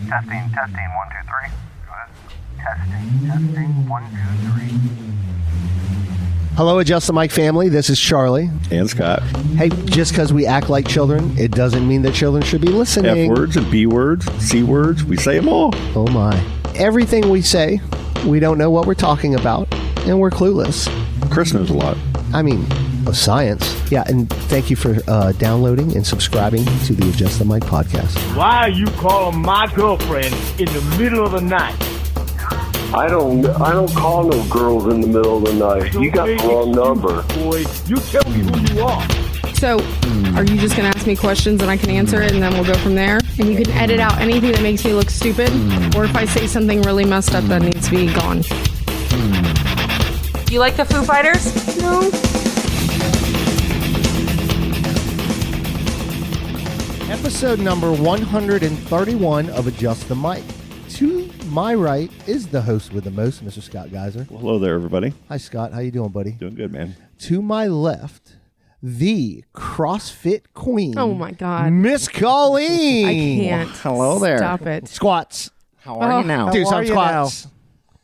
Testing, 1, 2, 3. Testing, 1, 2, 3. Hello, Adjust the Mic family. This is Charlie. And Scott. Hey, just because we act like children, it doesn't mean that children should be listening. F words and B words, C words, we say them all. Oh my. Everything we say, we don't know what we're talking about, and we're clueless. Chris knows a lot. I mean, science. Yeah, and thank you for downloading and subscribing to the Adjust the Mic podcast. Why are you calling my girlfriend in the middle of the night? I don't call no girls in the middle of the night. You got the wrong number. Boy, you tell me who you are. So, are you just going to ask me questions and I can answer it and then we'll go from there? And you can edit out anything that makes me look stupid, or if I say something really messed up that needs to be gone. You like the Foo Fighters? No. Episode number 131 of Adjust the Mic. To my right is the host with the most, Mr. Scott Geiser. Well, hello there, everybody. Hi, Scott. How you doing, buddy? Doing good, man. To my left, the CrossFit queen. Oh, my God. Miss Colleen. I can't. Hello there. Stop it. Squats. How are you now? Do some squats.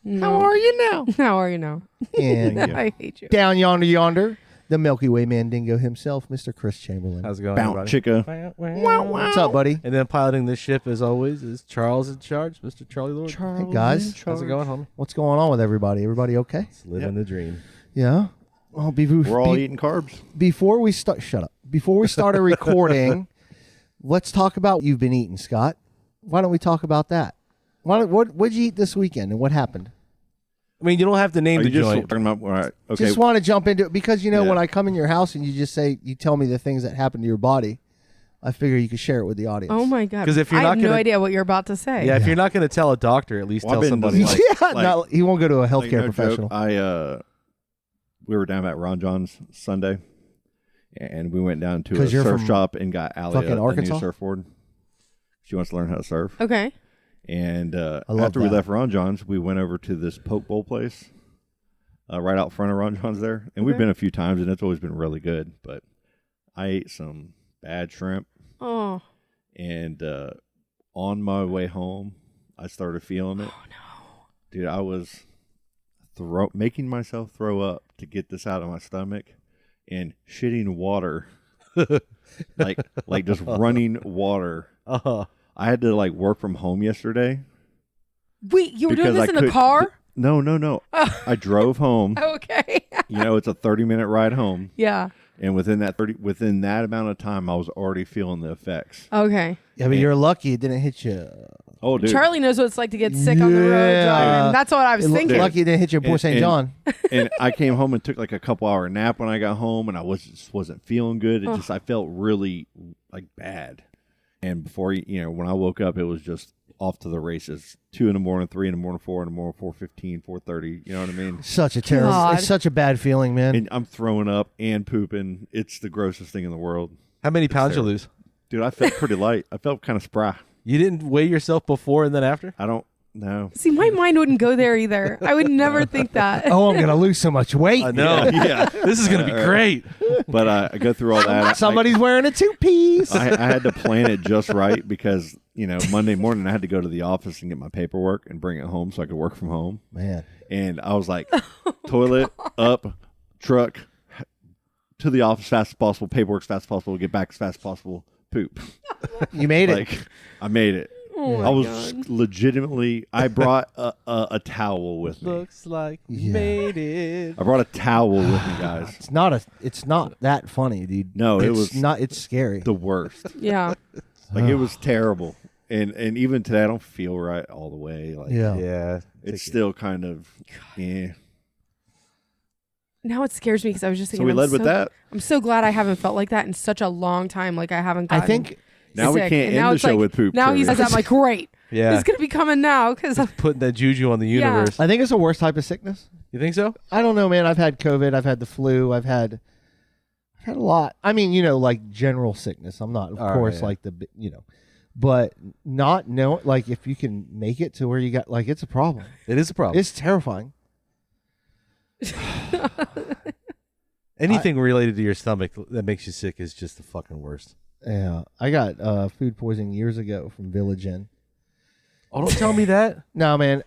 No. How are you now? How are you now? And I hate you. down yonder, the Milky Way Mandingo himself, Mr. Chris Chamberlain. How's it going, Bounce everybody? chicka. What's up, buddy? And then piloting this ship, as always, is Charles in charge, Mr. Charlie Lord. Hey, guys. How's it going, homie? What's going on with everybody? Everybody okay? It's living the dream. Yeah. Well, We're all eating carbs. Before we start, shut up. Before we started recording, let's talk about what you've been eating, Scott. Why don't we talk about that? What'd you eat this weekend and what happened? I mean, you don't have to name Are the you just joint. talking about, all right, okay. Just want to jump into it because, Yeah. when I come in your house and you tell me the things that happen to your body, I figure you could share it with the audience. Oh, my God. 'Cause if you're I not have no gonna- idea what you're about to say. Yeah, if you're not going to tell a doctor, at least Well, I've tell been somebody. like- No, he won't go to a healthcare no professional. joke, we were down at Ron John's Sunday, and we went down to a 'Cause you're surf from shop and got Allie fucking a new Arkansas? surfboard. She wants to learn how to surf. Okay. And love after we that. left Ron John's, we went over to this poke bowl place right out front of Ron John's there. And we've Okay. been a few times, and it's always been really good. But I ate some bad shrimp, Oh. and on my way home, I started feeling it. Oh, no. Dude, I was making myself throw up to get this out of my stomach and shitting water, like just running water. I had to work from home yesterday. Wait, you were doing because this I in the car? No. I drove home. Okay. It's a 30-minute ride home, Yeah. and within that amount of time, I was already feeling the effects. Okay. Yeah, but you're lucky it didn't hit you. Oh, dude! Charlie knows what it's like to get sick on the road Yeah. driving. That's what I was thinking. Lucky it didn't hit your boy St. John. And I came home and took a couple hour nap when I got home, and I just wasn't feeling good. I felt really bad. And before when I woke up, it was just off to the races. 2 in the morning, 3 in the morning, 4 in the morning, 4:15, 4:30. You know what I mean? Such a terrible. God. It's such a bad feeling, man. And I'm throwing up and pooping. It's the grossest thing in the world, How many pounds you lose? dude. I felt pretty light. I felt kind of spry. You didn't weigh yourself before and then after? I don't know. See, my mind wouldn't go there either. I would never think that. Oh, I'm gonna lose so much weight. I know. Yeah. This is going to be great. But I go through all that. Somebody's wearing a 2-piece. I had to plan it just right because Monday morning I had to go to the office and get my paperwork and bring it home so I could work from home. Man, And I was like, toilet up, truck to the office as fast as possible, paperwork as fast as possible, get back as fast as possible, poop. you made it. I made it. Oh my I was God. legitimately. I brought a towel with me. Looks like you Yeah. made it. I brought a towel with me, guys. It's not that funny, dude. No, it It's was not. It's scary. The worst. Yeah. It was terrible. And even today, I don't feel right all the way. Yeah. Yeah. It's still kind of, yeah. Now it scares me because I was just So thinking. we led with that. I'm so glad I haven't felt like that in such a long time. Like I haven't I gotten think Now we sick. can't And now end the it's show like- with poop. Now he trivia. says, I'm like, great. Yeah. It's going to be coming now because Putting that juju on the Yeah. universe. I think it's the worst type of sickness. You think so? I don't know, man. I've had COVID. I've had the flu. I've had a lot. I mean, like general sickness. I'm not, of All course, right, yeah. like but not know if you can make it to where you got it's a problem. It is a problem. It's terrifying. Anything related to your stomach that makes you sick is just the fucking worst. Yeah, I got food poisoning years ago from Village Inn. Oh, don't tell me that. No, man,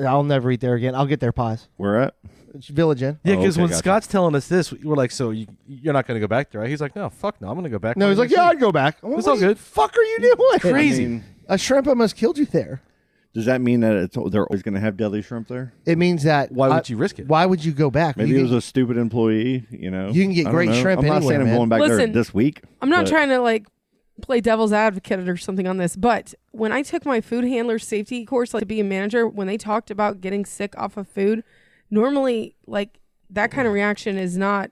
I'll never eat there again. I'll get their pies. Where at? It's Village Inn. Yeah, because okay, when gotcha. Scott's telling us this, we're like, so you're not going to go back there, right? He's like, no, fuck no, I'm going to go back. No, he's like, yeah, I'd go back. I'm like, It's all what the good. fuck are you doing? Crazy. I mean, A shrimp almost killed you there. does that mean that they're always going to have deli shrimp there? It means that. Why would you risk it? Why would you go back? Maybe you it was a stupid employee, you know. You can get I don't great know. shrimp I'm not anywhere, saying I'm man. going back there Listen, this week. I'm not but- trying to like play devil's advocate or something on this, but when I took my food handler safety course, like to be a manager, when they talked about getting sick off of food, normally like that kind of reaction is not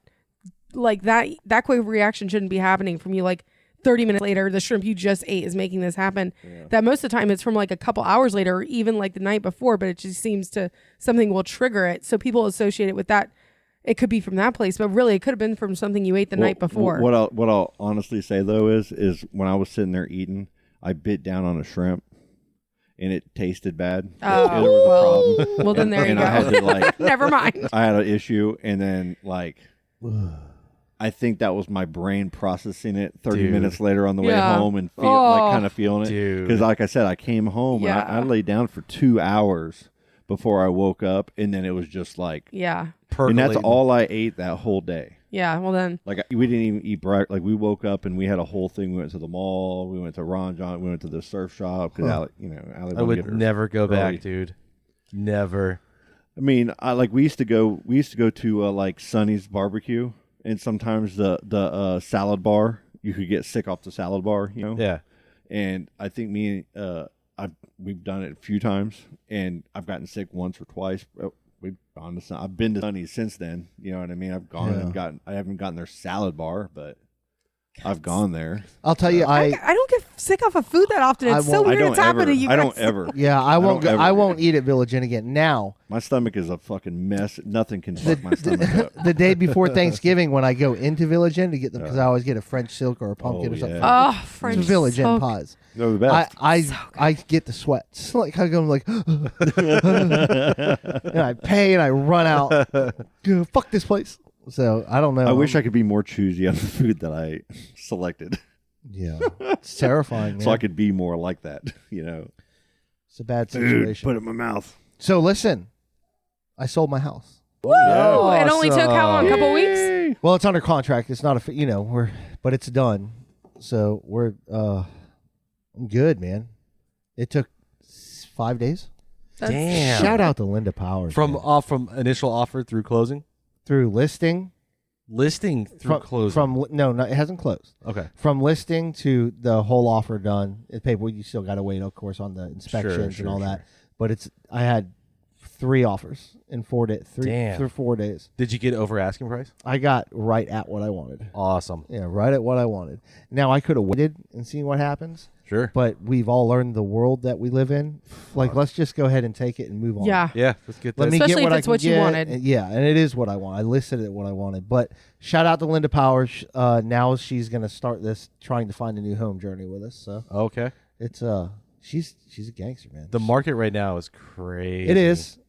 like that quick reaction shouldn't be happening from you like 30 minutes later. The shrimp you just ate is making this happen. That most of the time it's from like a couple hours later or even like the night before, but it just seems to something will trigger it. So people associate it with that. It could be from that place, but really it could have been from something you ate the night before. What I'll honestly say though is when I was sitting there eating, I bit down on a shrimp, and it tasted bad. Oh, There was a problem. Well, then there you and go. I had to like, Never mind. I had an issue, and then like, I think that was my brain processing it 30 Dude. minutes later on the way Yeah. home and Oh. kind of feeling it. Dude. Because like I said, I came home and Yeah. I laid down for 2 hours before I woke up, and then it was just like, Yeah. and that's Percolating. all I ate that whole day. Yeah. Well, then. Like we didn't even eat breakfast. Like we woke up and we had a whole thing. We went to the mall. We went to Ron John. We went to the surf shop because Allie I wanted to would get her never go early. back, dude. Never. I mean, we used to go to like Sonny's barbecue, and sometimes the salad bar, you could get sick off the salad bar, you know. Yeah. And I think we've done it a few times, and I've gotten sick once or twice. I've been to Sonny's since then. You know what I mean? I've gone and I haven't gotten their salad bar, but I've gone there. I'll tell you, I don't get sick off of food that often. It's so weird it's happened to you guys. I don't ever. Yeah, I won't. don't ever. I won't eat at Village Inn again. Now, My stomach is a fucking mess. Nothing can fuck my stomach up. the day before Thanksgiving, when I go into Village Inn to get them, because I always get a French silk or a pumpkin Oh, or something. yeah. Oh, French It's Village Inn silk. pies. They're the best. I get the sweats. Like I go like, and I pay and I run out. Fuck this place. So I don't know. I wish I could be more choosy on the food that I selected, Yeah, it's terrifying. Man. so I could be more like that. You know, It's a bad food, situation. put it in my mouth. So listen, I sold my house. Oh, it only took how long? A couple weeks? Well, it's under contract. It's not a but it's done. So I'm good, man. It took 5 days. That's- Damn. Shout out to Linda Powers From man. from initial offer through closing, through listing listing through closing. No, it hasn't closed. Okay. From listing to the whole offer done, it's paperwork. You still got to wait, of course, on the inspections Sure, and all sure. that. But I had 3 offers in 4 days. Damn. Through 4 days. Did you get over asking price? I got right at what I wanted. Awesome. Yeah, right at what I wanted. Now I could have waited and seen what happens, Sure. but we've all learned the world that we live in. Like, let's just go ahead and take it and move on. Yeah. Yeah. Let's get Let this. me Especially get what if I it's can what you get. wanted. And yeah, and it is what I want. I listed it what I wanted. But shout out to Linda Powers. Now she's going to start this trying to find a new home journey with us. So Okay. it's she's a gangster, man. The market right now is crazy. It is.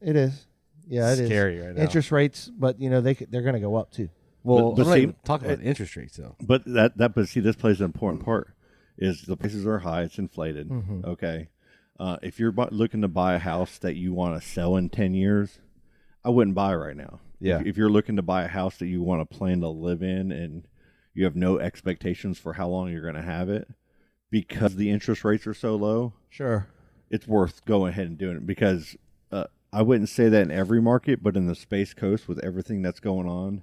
Yeah, it is Scary right now. Interest rates, but they're going to go up too. Well, But I'm not see, even talking about interest rates though. But but see, this plays an important part. Is the prices are high, it's inflated. Okay, if you're looking to buy a house that you want to sell in 10 years, I wouldn't buy right now. Yeah. If you're looking to buy a house that you want to plan to live in and you have no expectations for how long you're going to have it, because the interest rates are so low, Sure. it's worth going ahead and doing it. Because I wouldn't say that in every market, but in the Space Coast, with everything that's going on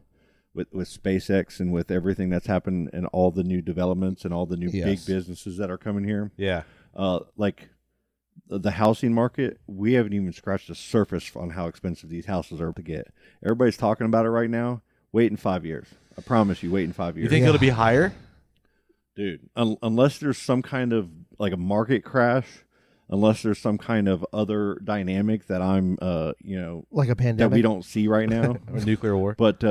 with SpaceX and with everything that's happened and all the new developments and all the new big Yes. businesses that are coming here, Yeah. like the housing market, we haven't even scratched the surface on how expensive these houses are to get. Everybody's talking about it right now. Wait in 5 years. I promise you, wait in 5 years. You think it'll be higher? Dude, unless there's some kind of like a market crash, unless there's some kind of other dynamic that I'm, Like a pandemic. that we don't see right now. Or nuclear war? But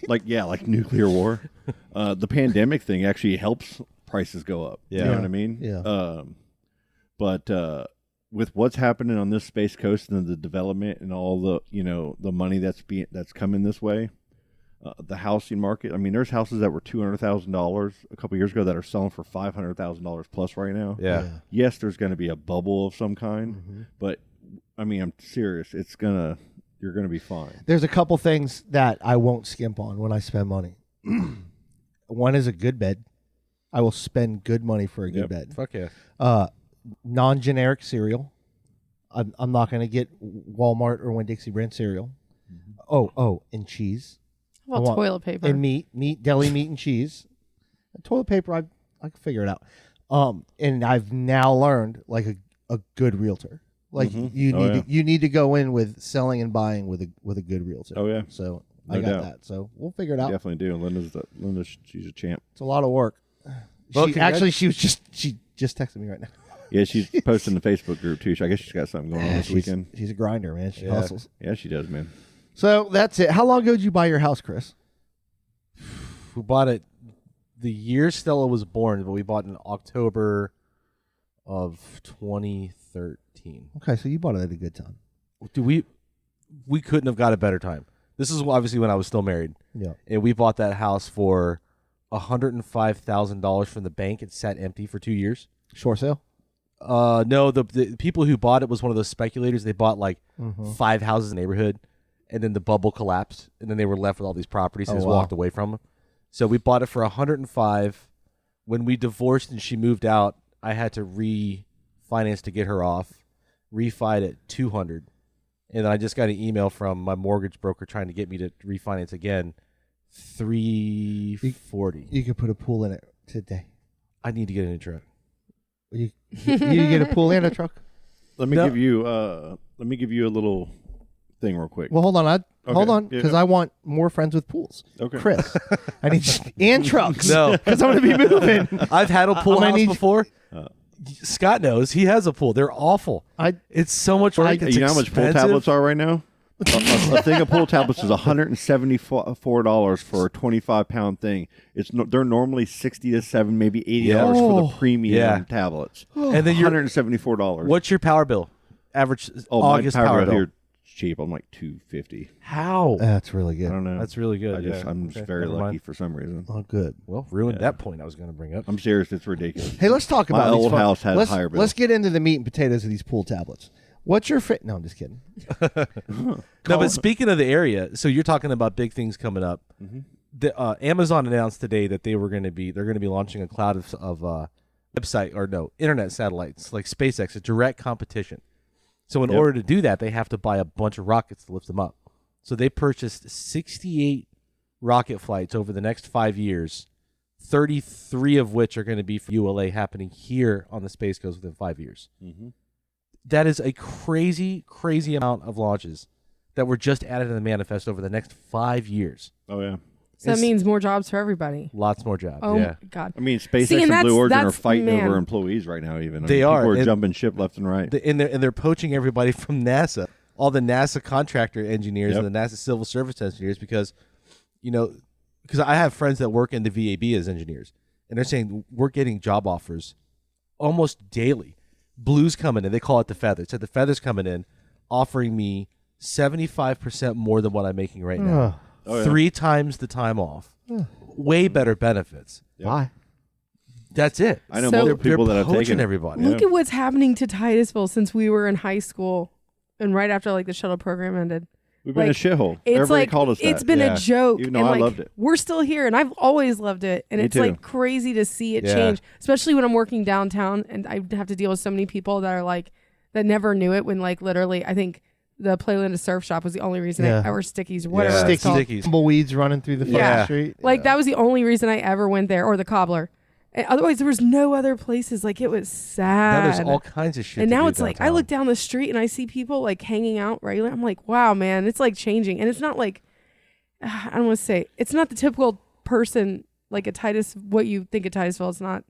like nuclear war. The pandemic thing actually helps prices go up. Yeah. You know what I mean? Yeah. But with what's happening on this Space Coast and the development and all the the money that's coming this way, the housing market. I mean, there's houses that were $200,000 a couple years ago that are selling for $500,000 plus right now. Yeah. Yes, there's going to be a bubble of some kind, but I mean, I'm serious. You're gonna be fine. There's a couple things that I won't skimp on when I spend money. One is a good bed. I will spend good money for a good bed. Fuck yeah. Non-generic cereal. I'm not going to get Walmart or Winn-Dixie brand cereal. And cheese. Well, toilet paper. And meat, deli meat and cheese. Toilet paper, I can figure it out. And I've now learned like a good realtor. Like you need to go in with selling and buying with a good realtor. Oh yeah. So No I got doubt. that. So we'll figure it out. Definitely do. Linda, she's a champ. It's a lot of work. Well, She just texted me right now. Yeah, she's posting the Facebook group too. I guess she's got something going on this weekend. She's a grinder, man. She hustles. Yeah, she does, man. So that's it. How long ago did you buy your house, Chris? We bought it the year Stella was born, but we bought it in October of 2013. Okay, so you bought it at a good time. Dude, we couldn't have got a better time. This is obviously when I was still married. Yeah. And we bought that house for $105,000 from the bank. It sat empty for 2 years. Short sale? No, the people who bought it was one of those speculators. They bought like 5 houses in the neighborhood, and then the bubble collapsed, and then they were left with all these properties and just walked away from them. So we bought it for $105,000. When we divorced and she moved out, I had to refinance to get her off. Refied at $200,000, and then I just got an email from my mortgage broker trying to get me to refinance again. $340,000. You could put a pool in it today. I need to get a new truck. You get a pool and a truck? Let me give you a little thing real quick. Well, hold on. Hold on, because Yeah. I want more friends with pools. Okay. Chris, I need and trucks. No. Because I'm going to be moving. I've had a pool I'm gonna house need- before. Scott knows he has a pool. They're awful. It's so much work. It's You know how much pool expensive. tablets are right now? a thing of pool tablets is $174 for a 25-pound thing. They're normally $60 to $70, maybe $80 for the premium tablets. And then $174. What's your power bill? Average August my power bill. here cheap. I'm like $250. How? That's really good. I don't know. That's really good. I'm just very never lucky mind. for some reason. Oh, good. Well, ruined that point I was going to bring up. I'm serious. It's ridiculous. Hey, let's talk My about these old fun- house had a let's, higher bill. Let's get into the meat and potatoes of these pool tablets. What's your fit? No, I'm just kidding. No, but speaking of the area, so you're talking about big things coming up. The Amazon announced today that they're going to be launching a cloud of internet satellites like SpaceX, a direct competition. So in order to do that, they have to buy a bunch of rockets to lift them up. So they purchased 68 rocket flights over the next 5 years, 33 of which are going to be for ULA happening here on the Space Coast within 5 years. That is a crazy, crazy amount of launches that were just added in the manifest over the next 5 years. Oh, yeah. So that means more jobs for everybody. Lots more jobs. Oh, yeah. God. I mean, SpaceX See, and and Blue Origin are that's- fighting man. over employees right now. Even They people are. are And- jumping ship left and right. And they're poaching everybody from NASA, all the NASA contractor engineers and the NASA civil service engineers, because I have friends that work in the VAB as engineers, and they're saying we're getting job offers almost daily. Blue's coming in. They call it the Feather. So the Feather's coming in, offering me 75% more than what I'm making right now. 3 times the time off. Way better benefits. Why? That's it. I know So- multiple people that They're have poaching taken everybody. Look at what's happening to Titusville since we were in high school and right after like the shuttle program ended. We've been a shithole. It's Everybody like called us that. it's been a joke. Even though and I like, loved it. We're still here, and I've always loved it. And Me it's too. like crazy to see it change, especially when I'm working downtown and I have to deal with so many people that are like that never knew it. When like literally, I think the Playland Surf Shop was the only reason I ever Stickies or whatever. it's called. Stickies. Tumbleweeds running through the fucking street. Like that was the only reason I ever went there, or the Cobbler. And otherwise, there was no other places. Like it was sad. Now there's all kinds of shit. And to now do it's like I downtown. look down the street and I see people like hanging out regularly. I'm like, wow, man, it's like changing. And it's not like I don't want to say it's not the typical person like a what you think of Titusville. It's not.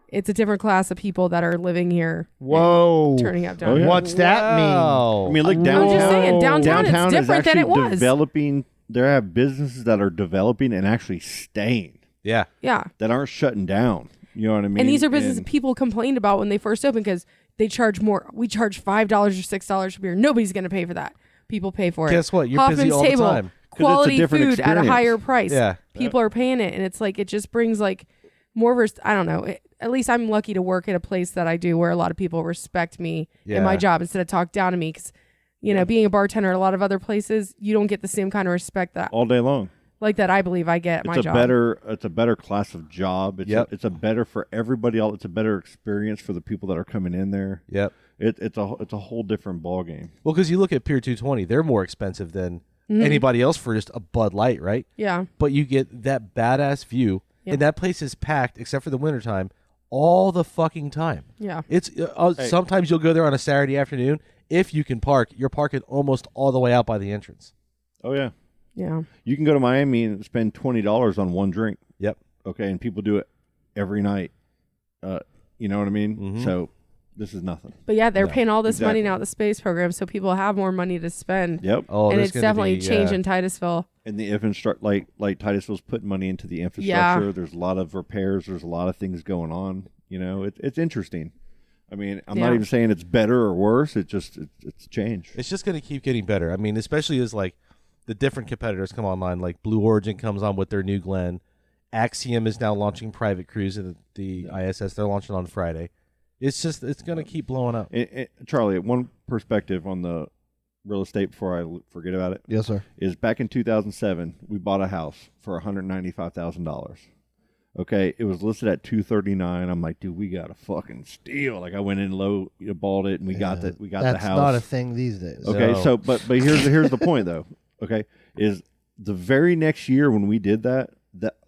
It's a different class of people that are living here. Whoa. Turning up Oh, down. yeah. What's that mean? Wow. I mean, look, I'm downtown. just saying, downtown it's is different than it actually was. developing. There have businesses that are developing and actually staying Yeah. Yeah. that aren't shutting down. You know what I mean? And these are businesses And- people complained about when they first opened because they charge more. We charge $5 or $6 for beer. Nobody's going to pay for that. People pay for it. Guess what? You're Hoffman's busy all Table. the time. quality different food at a experience. higher price. Yeah. People are paying it, and it's like it just brings like more. I don't know. At least I'm lucky to work at a place that I do where a lot of people respect me in my job instead of talk down to me. Because being a bartender at a lot of other places, you don't get the same kind of respect that all day long. Like that, I believe I get at my job. It's a better class of job. It's a better for everybody else. It's a better experience for the people that are coming in there. Yep. It's a whole different ball game. Well, because you look at Pier 220, they're more expensive than anybody else for just a Bud Light, right? Yeah. But you get that badass view, and that place is packed, except for the wintertime, all the fucking time. Yeah. It's sometimes you'll go there on a Saturday afternoon. If you can park, you're parking almost all the way out by the entrance. Oh, yeah. Yeah. You can go to Miami and spend $20 on one drink. Yep. Okay, and people do it every night. You know what I mean? Mm-hmm. So this is nothing. But yeah, they're paying all this money now at the space program, so people have more money to spend. Yep. Oh, and it's definitely changing Titusville. And the infrastructure, like Titusville's putting money into the infrastructure. Yeah. There's a lot of repairs. There's a lot of things going on. It's interesting. I mean, I'm not even saying it's better or worse. It's changed. It's just going to keep getting better. I mean, especially as like the different competitors come online, like Blue Origin comes on with their new Glen. Axiom is now launching private cruise at the ISS. They're launching on Friday. It's going to keep blowing up. Charlie, one perspective on the real estate before I forget about it. Yes, sir. Is back in 2007, we bought a house for $195,000. Okay, it was listed at $239. I'm like, dude, we got a fucking steal. Like I went in low, bought it, and we got the house. That's not a thing these days. Okay, No. so but here's the point though. Okay, is the very next year when we did that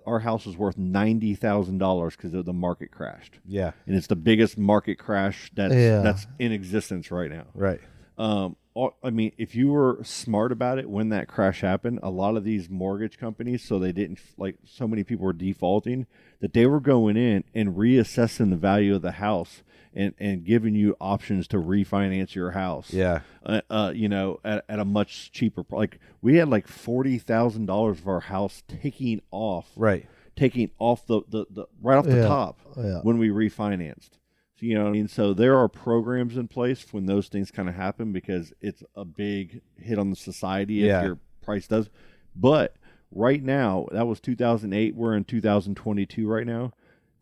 our house was worth $90,000 because the market crashed. Yeah. And it's the biggest market crash that's in existence right now. Right. I mean, if you were smart about it when that crash happened, a lot of these mortgage companies, so they didn't, like so many people were defaulting, that they were going in and reassessing the value of the house and giving you options to refinance your house. Yeah. At a much cheaper price. Like we had like $40,000 of our house taking off the right off the top when we refinanced. So, you know what I mean? So there are programs in place when those things kind of happen because it's a big hit on the society if your price does. But right now, that was 2008. We're in 2022 right now.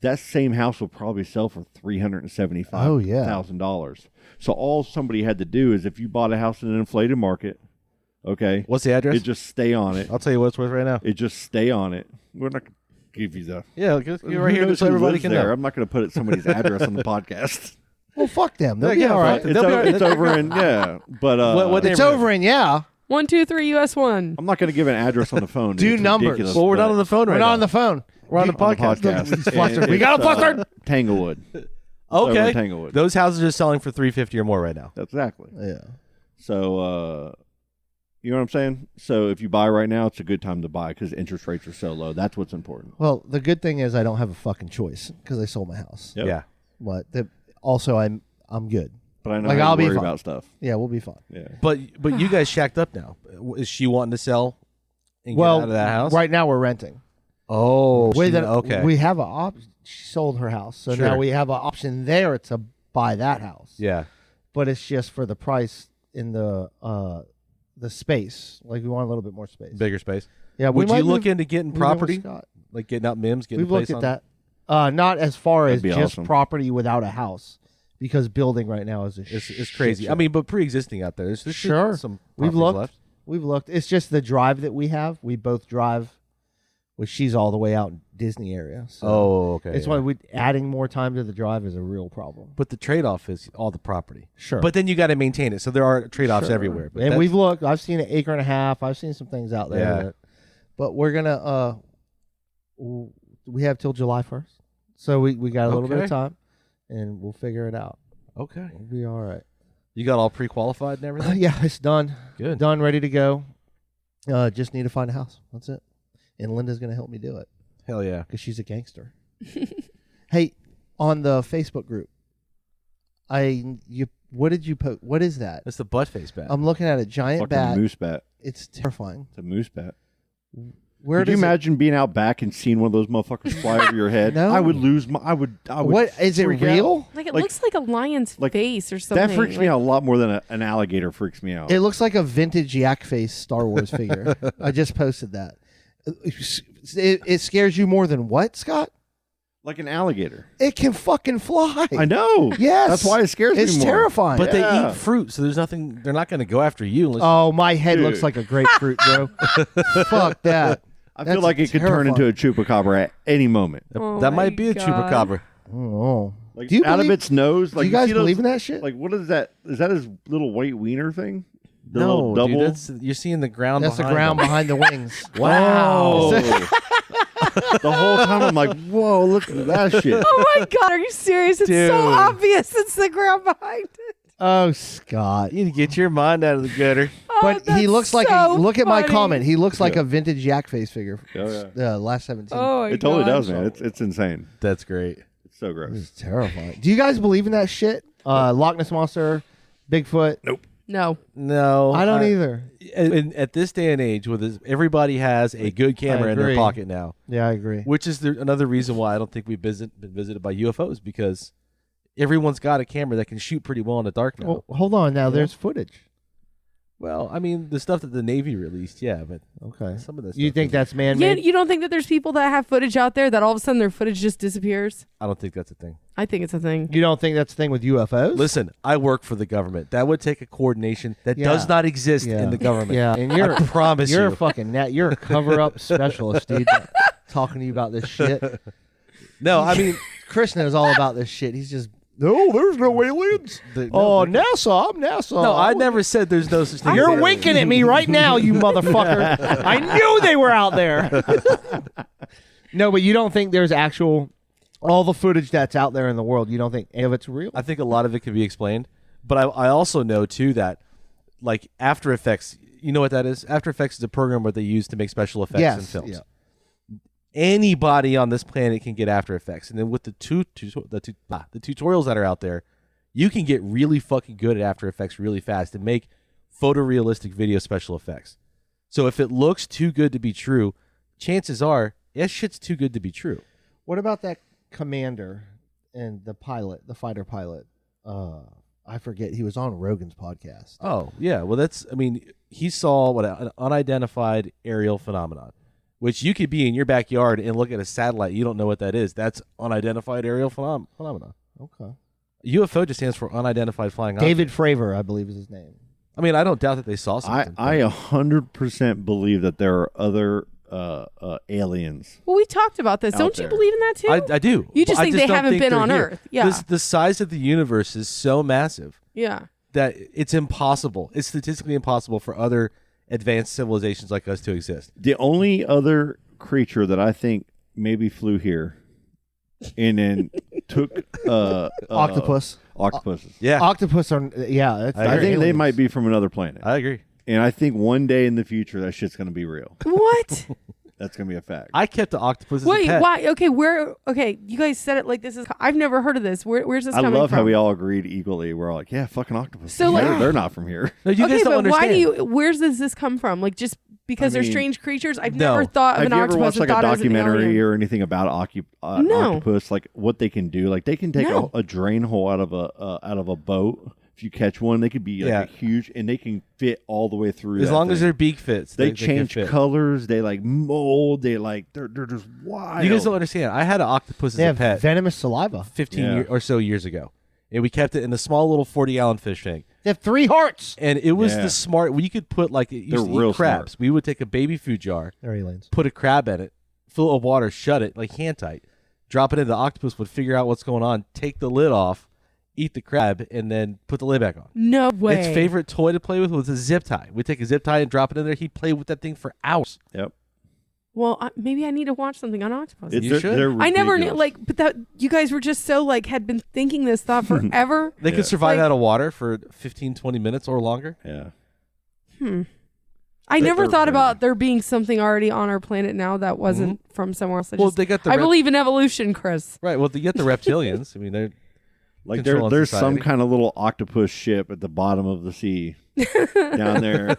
That same house will probably sell for $375,000. So all somebody had to do is if you bought a house in an inflated market, okay. What's the address? It just stay on it. I'll tell you what it's worth right now. It just stay on it. We're not going to give you the... Yeah, you're right here so everybody can know. I'm not going to put somebody's address on the podcast. Well, fuck them. They'll be all right. It's over in, but... it's over in, 123 US 1. I'm not going to give an address on the phone. Do It's numbers. ridiculous, Well, we're not on the phone right now. We're not on the phone. We're on the podcast. He's flustered. We got him flustered. Tanglewood. Okay. Tanglewood. Those houses are selling for $350 or more right now. That's exactly. Yeah. So, you know what I'm saying? So if you buy right now, it's a good time to buy because interest rates are so low. That's what's important. Well, the good thing is I don't have a fucking choice because I sold my house. Yep. Yeah. But also I'm good. But I know Like, how I'll to be worry fine. about stuff. Yeah, we'll be fine. Yeah. But you guys shacked up now. Is she wanting to sell and get out of that house? Right now we're renting. Oh, okay. We have she sold her house, so Sure. now we have an option there to buy that house. Yeah. But it's just for the price in the space. Like we want a little bit more space. Bigger space. Yeah. Would you look move- into getting move in with property? Scott. Like getting out MIMS, getting We've a place looked at on? that. Not as far as That'd be just awesome. property without a house, because building right now is It's crazy. I mean, but pre-existing out there. There's Sure. some We've properties looked. left. We've looked. It's just the drive that we have. We both drive. Well, she's all the way out in Disney area. So Oh, okay. it's yeah. why adding more time to the drive is a real problem. But the trade-off is all the property. Sure. But then you got to maintain it. So there are trade-offs Sure. everywhere. But And that's- we've looked. I've seen an acre and a half. I've seen some things out there. Yeah. But we're gonna. We have till July 1st, so we got a little bit Okay. of time, and we'll figure it out. Okay. We'll be all right. You got all pre-qualified and everything? Yeah, it's done. Good. Done, ready to go. Just need to find a house. That's it. And Linda's gonna help me do it Hell yeah. because she's a gangster. Hey, on the Facebook group, what did you post? What is that? That's the butt face bat. I'm looking at a giant Fucking bat. moose bat. It's terrifying. It's a moose bat. Could you imagine being out back and seeing one of those motherfuckers fly over your head? No. I would lose my. I would. What is it freak real? out. Like it looks like a lion's face or something. That freaks me out a lot more than an alligator freaks me out. It looks like a vintage yak face Star Wars figure. I just posted that. It scares you more than what, Scott? Like an alligator. It can fucking fly. I know. Yes. That's why it scares me more. It's terrifying. But they eat fruit, so there's nothing. They're not going to go after you. Unless Oh, my head looks like a grapefruit, bro. Fuck that. I feel like it could turn into a chupacabra at any moment. that might be a chupacabra. Oh. Like Do you out believe- of its nose. Like do you guys see those- believe in that shit? Like what is that? Is that his little white wiener thing? The No, little double. dude, you're seeing the ground. That's the behind ground them. behind the wings. Wow. The whole time I'm like, whoa, look at that shit. Oh my God, are you serious? It's Dude. so obvious. It's the ground behind it. Oh, Scott. You need to get your mind out of the gutter. Oh, But he that's looks like so look at my funny. comment. He looks like a vintage yak face figure. Oh, yeah. Last 17. Oh my It totally God. does, man. It's insane. That's great. It's so gross. It's terrifying. Do you guys believe in that shit? Loch Ness Monster, Bigfoot? Nope. No. No, I don't either. At this day and age, everybody has a good camera in their agree. pocket now, Yeah, I agree. which is another reason why I don't think we've been visited by UFOs, because everyone's got a camera that can shoot pretty well in the dark now. Well, hold on. Now there's footage. Well, I mean, the stuff that the Navy released, yeah, but Okay. some of this You stuff think is- that's Yeah, man-made? you don't think that there's people that have footage out there that all of a sudden their footage just disappears? I don't think that's a thing. I think it's a thing. You don't think that's the thing with UFOs? Listen, I work for the government. That would take a coordination that Yeah. does not exist Yeah. in the government. Yeah, and you're I promise you're you. a fucking you're a cover-up specialist, dude. Talking to you about this shit. No, I mean, Chris knows all about this shit. He's just no, there's no aliens. NASA, I'm NASA. no, I never said there's no such thing. as You're aliens. winking at me right now, you motherfucker. I knew they were out there. No, but you don't think there's actual all the footage that's out there in the world. You don't think any of it's real? I think a lot of it can be explained, but I also know too that like After Effects, you know what that is? After Effects is a program where they use to make special effects in films. Yeah. Anybody on this planet can get After Effects, and then with the tutorials that are out there, you can get really fucking good at After Effects really fast and make photorealistic video special effects. So if it looks too good to be true, chances are that shit's too good to be true. What about that commander and the pilot, the fighter pilot? I forget. He was on Rogan's podcast. Oh yeah, well he saw an unidentified aerial phenomenon, which you could be in your backyard and look at a satellite. You don't know what that is. That's unidentified aerial phenomenon. Okay. UFO just stands for unidentified flying object. David Fravor, I believe, is his name. I mean, I don't doubt that they saw something. I 100% believe that there are other aliens. Well, we talked about this. Out Don't you there. believe in that too? I do. You just I think they don't haven't been they're on here. Earth. Yeah. The size of the universe is so massive Yeah. that it's impossible. It's statistically impossible for other advanced civilizations like us to exist. The only other creature that I think maybe flew here and then took Octopus. octopuses. Yeah, Octopus are yeah. I think they might be from another planet. I agree. And I think one day in the future that shit's going to be real. What? That's going to be a fact. I kept the octopus as a Wait, pet. why? Okay, where? Okay, you guys said it like this is. I've never heard of this. Where's this I coming love from? how we all agreed equally. We're all like, yeah, fucking octopus. So, like- they're not from here. No, you okay, guys don't but understand. why do you? Where does this come from? Like just because they're mean, strange creatures? I've no. never thought of Have an you ever octopus watched and like a thought it was an documentary alien. or anything about No. octopus? Like what they can do? Like they can take No. a drain hole out of a boat. If you catch one, they could be like Yeah. a huge, and they can fit all the way through. As that long as thing. their beak fits, they can change fit. colors. They like mold. They like they're just wild. You guys don't understand. I had an octopus They as a have pet venomous saliva. 15 Yeah. or so years ago, and we kept it in a small little 40-gallon fish tank. They have 3 hearts. And it was Yeah. the smart. We could put like it used They're to real eat crabs. We would take a baby food jar, They're aliens. put a crab in it, fill it with water, shut it like hand tight, drop it in. The octopus would figure out what's going on, take the lid off, eat the crab, and then put the lid back on. No way. Its favorite toy to play with was a zip tie. We'd take a zip tie and drop it in there. He'd play with that thing for hours. Yep. Well, maybe I need to watch something on octopus. You should. They're I never knew, ridiculous. like, but that you guys were just so like had been thinking this thought forever. They Yeah. could survive Like- out of water for 15, 20 minutes or longer. Yeah. I never they're thought crazy. about there being something already on our planet now that wasn't from somewhere else. Well, they got the I rep- believe in evolution, Chris. Right. Well, you get the reptilians. I mean, Like controlling there's some society. kind of little octopus ship at the bottom of the sea down there,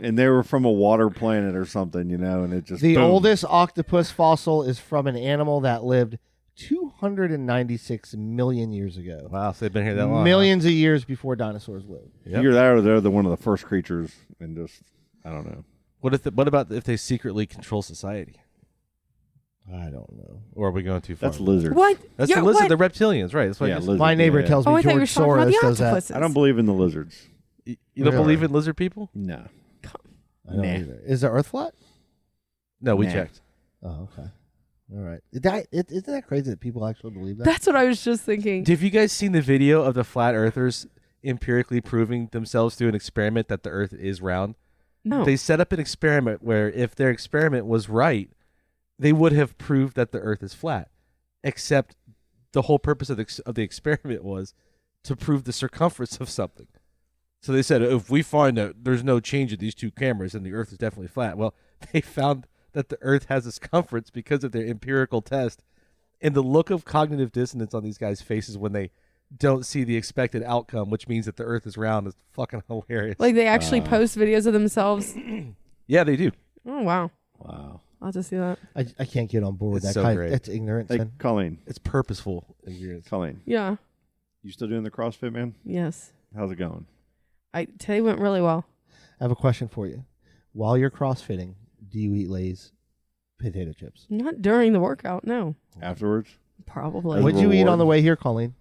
and they were from a water planet or something, and it just The boom. oldest octopus fossil is from an animal that lived 296 million years ago. Wow, so they've been here that long. Millions of years before dinosaurs lived. Yep. Either that or they're one of the first creatures, and just I don't know. What about if they secretly control society? I don't know. Or are we going too far? That's lizards. What? That's Yeah, the lizard, what? the reptilians, right? That's what I Yeah, just- lizards. My neighbor yeah. tells Oh, me I thought you were George talking about Soros the does that. octopuses. I don't believe in the lizards. You don't Really? believe in lizard people? No. I don't Nah. either. Is the Earth flat? No, we Nah. checked. Oh, okay. All right. Isn't that crazy that people actually believe that? That's what I was just thinking. Have you guys seen the video of the flat earthers empirically proving themselves through an experiment that the Earth is round? No. They set up an experiment where if their experiment was right, they would have proved that the Earth is flat. Except the whole purpose of the experiment was to prove the circumference of something. So they said, if we find that there's no change in these two cameras, then the Earth is definitely flat. Well, they found that the Earth has a circumference because of their empirical test. And the look of cognitive dissonance on these guys' faces when they don't see the expected outcome, which means that the Earth is round, is fucking hilarious. Like they actually post videos of themselves. Yeah, they do. Oh wow. Wow. I'll have to see that. I can't get on board with It's that so kind. great. That's ignorance. Hey, man. Colleen. It's purposeful ignorance. Colleen, Yeah. you still doing the CrossFit, man? Yes. How's it going? Today went really well. I have a question for you. While you're crossfitting, do you eat Lay's potato chips? Not during the workout. No. Afterwards? Probably. As a What'd you eat reward? on the way here, Colleen?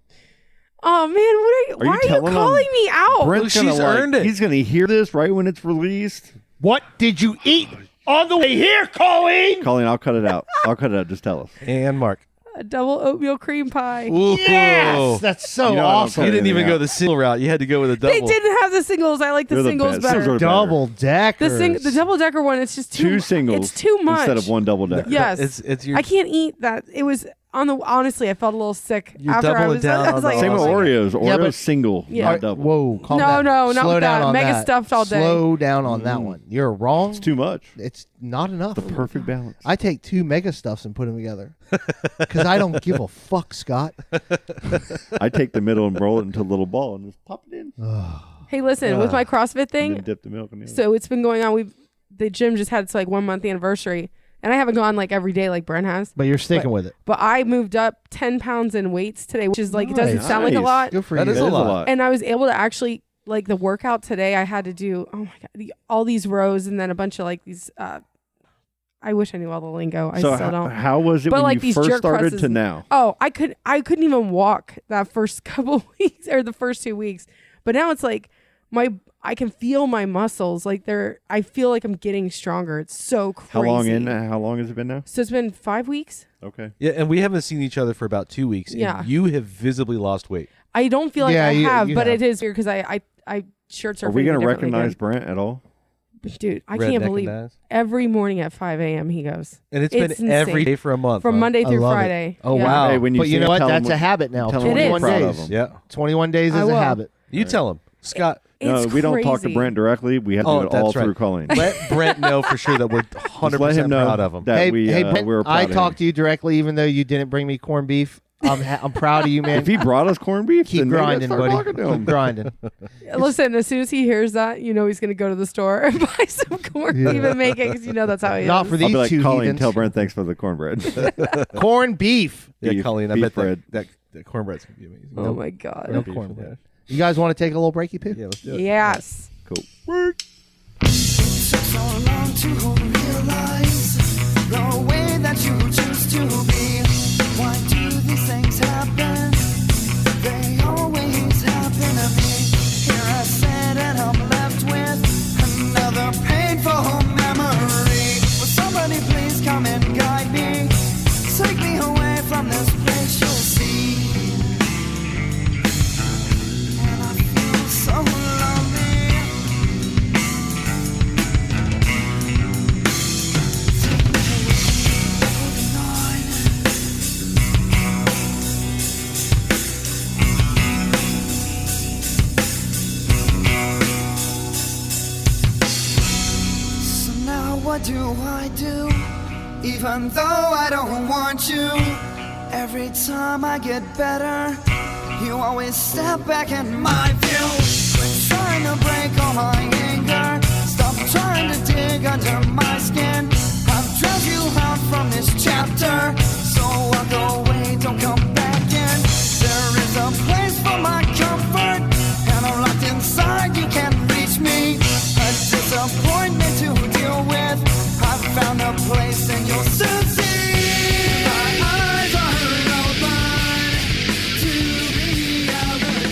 Oh man, why are you telling calling me out? Brent's She's gonna earned it. He's gonna hear this right when it's released. What did you eat on the way here, Colleen? Colleen, I'll cut it out. I'll cut it out. Just tell us. And Mark. A double oatmeal cream pie. Ooh. Yes, that's so You know I don't awesome. You didn't even Yeah. go the single route. You had to go with a double. They didn't have the singles. I like the They're the singles best. better. Singles are Double deckers. The double decker one, it's just Two singles. It's too much. instead of one double decker. Yes. It's your I can't eat that. It was honestly, I felt a little sick You're after I doubling was down I on was the like, Same with oh my God. Oreos. Oreos Yeah, but- single, Yeah. not double. Whoa, calm No, down. no, not Slow with down that. on Mega that. stuffed all day. Slow down on that one. You're wrong. It's too much. It's not enough. The perfect balance. I take 2 mega stuffs and put them together because I don't give a fuck, Scott. I take the middle and roll it into a little ball and just pop it in. Hey, listen, with my CrossFit And thing, then dip the milk in the other. so it's been going on. The gym just had its like 1 month anniversary, and I haven't gone like every day like Brent has. But you're sticking with it. But I moved up 10 pounds in weights today, which is like, it doesn't Nice. sound like a Nice. lot. Good for That you. is That a is lot. And I was able to actually, like the workout today, I had to do, oh my God, all these rows and then a bunch of like these, I wish I knew all the lingo. I So still don't. how was it But when like you these first jerk started presses to and- now? Oh, I couldn't even walk that first couple weeks or the first 2 weeks. But now it's like I can feel my muscles like I feel like I'm getting stronger. It's so crazy. How long has it been now? So it's been 5 weeks. Okay. Yeah, and we haven't seen each other for about 2 weeks. and Yeah. you have visibly lost weight. I don't feel like Yeah, I you have, but have. it is weird because I shirts are Are we going to recognize Brent at all? Dude, I Redneck can't and believe eyes. every morning at 5 a.m. he goes. And it's It's been every insane. day for a month. From huh? Monday I through love it. Friday. Oh, Yeah. wow. Hey, when you But you see know him, what? tell That's him a habit now. tell him It we're is. proud days. of him. Yeah. 21 days I is a will. habit. You tell him. Scott, No, It's we don't talk to crazy. Brent directly. We have to Oh, do it all that's right. through Colleen. let Brent know for sure that we're 100% Just let him know proud of him. that Hey, we, Brent, we're proud I of him. talked to you directly, even though you didn't bring me corned beef. I'm proud of you, man. If he brought us corned beef, Keep then maybe I'd grinding, start buddy. talking to Keep him. grinding. Listen, as soon as he hears that, you know he's going to go to the store and buy some corn beef and make it because you know that's how he Not is. for I'll these be like, two Colleen, heathens. tell Brent thanks for the cornbread. Corned beef. Yeah, Beef- Colleen, I beef bet bread. that cornbred's going to be amazing. Oh my God. No cornbread. You guys want to take a little breaky poo? Yeah, let's do it. Yes. Cool. Took so long to realize the way that you choose to be. Why do these things happen? They always happen to me. Here I sit and I'm left with another painful memory. Will somebody please come and guide me? Take me away from this place, you'll see. And I feel so lonely. So now what do I do? Even though I don't want you, every time I get better, You always step back in my view. Quit trying to break all my anger. Stop trying to dig under my skin. I've dragged you out from this chapter, so walk away, don't come back in. There is a place for my comfort, and I'm locked inside, you can't reach me. A disappointment to deal with. I've found a place and you'll soon see. My eyes are open to reality.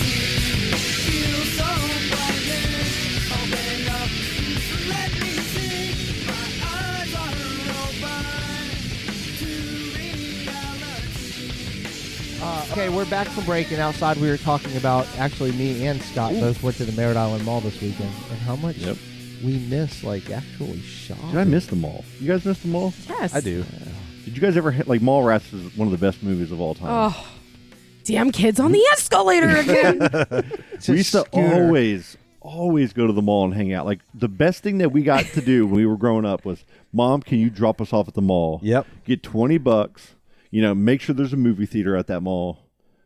Feel so frightening. Open up, let me see. My eyes are open to reality. Okay, we're back from break, and outside we were talking about, actually me and Scott both went to the Merritt Island Mall this weekend, and how much we miss, like, actually shopping. Did I miss the mall? You guys miss the mall? Yes. I do. Did you guys ever hit, like, Mallrats is one of the best movies of all time. Oh, damn kids on the escalator again. We used to always go to the mall and hang out. Like, the best thing that we got to do when we were growing up was, Mom, can you drop us off at the mall? Yep. Get $20, make sure there's a movie theater at that mall.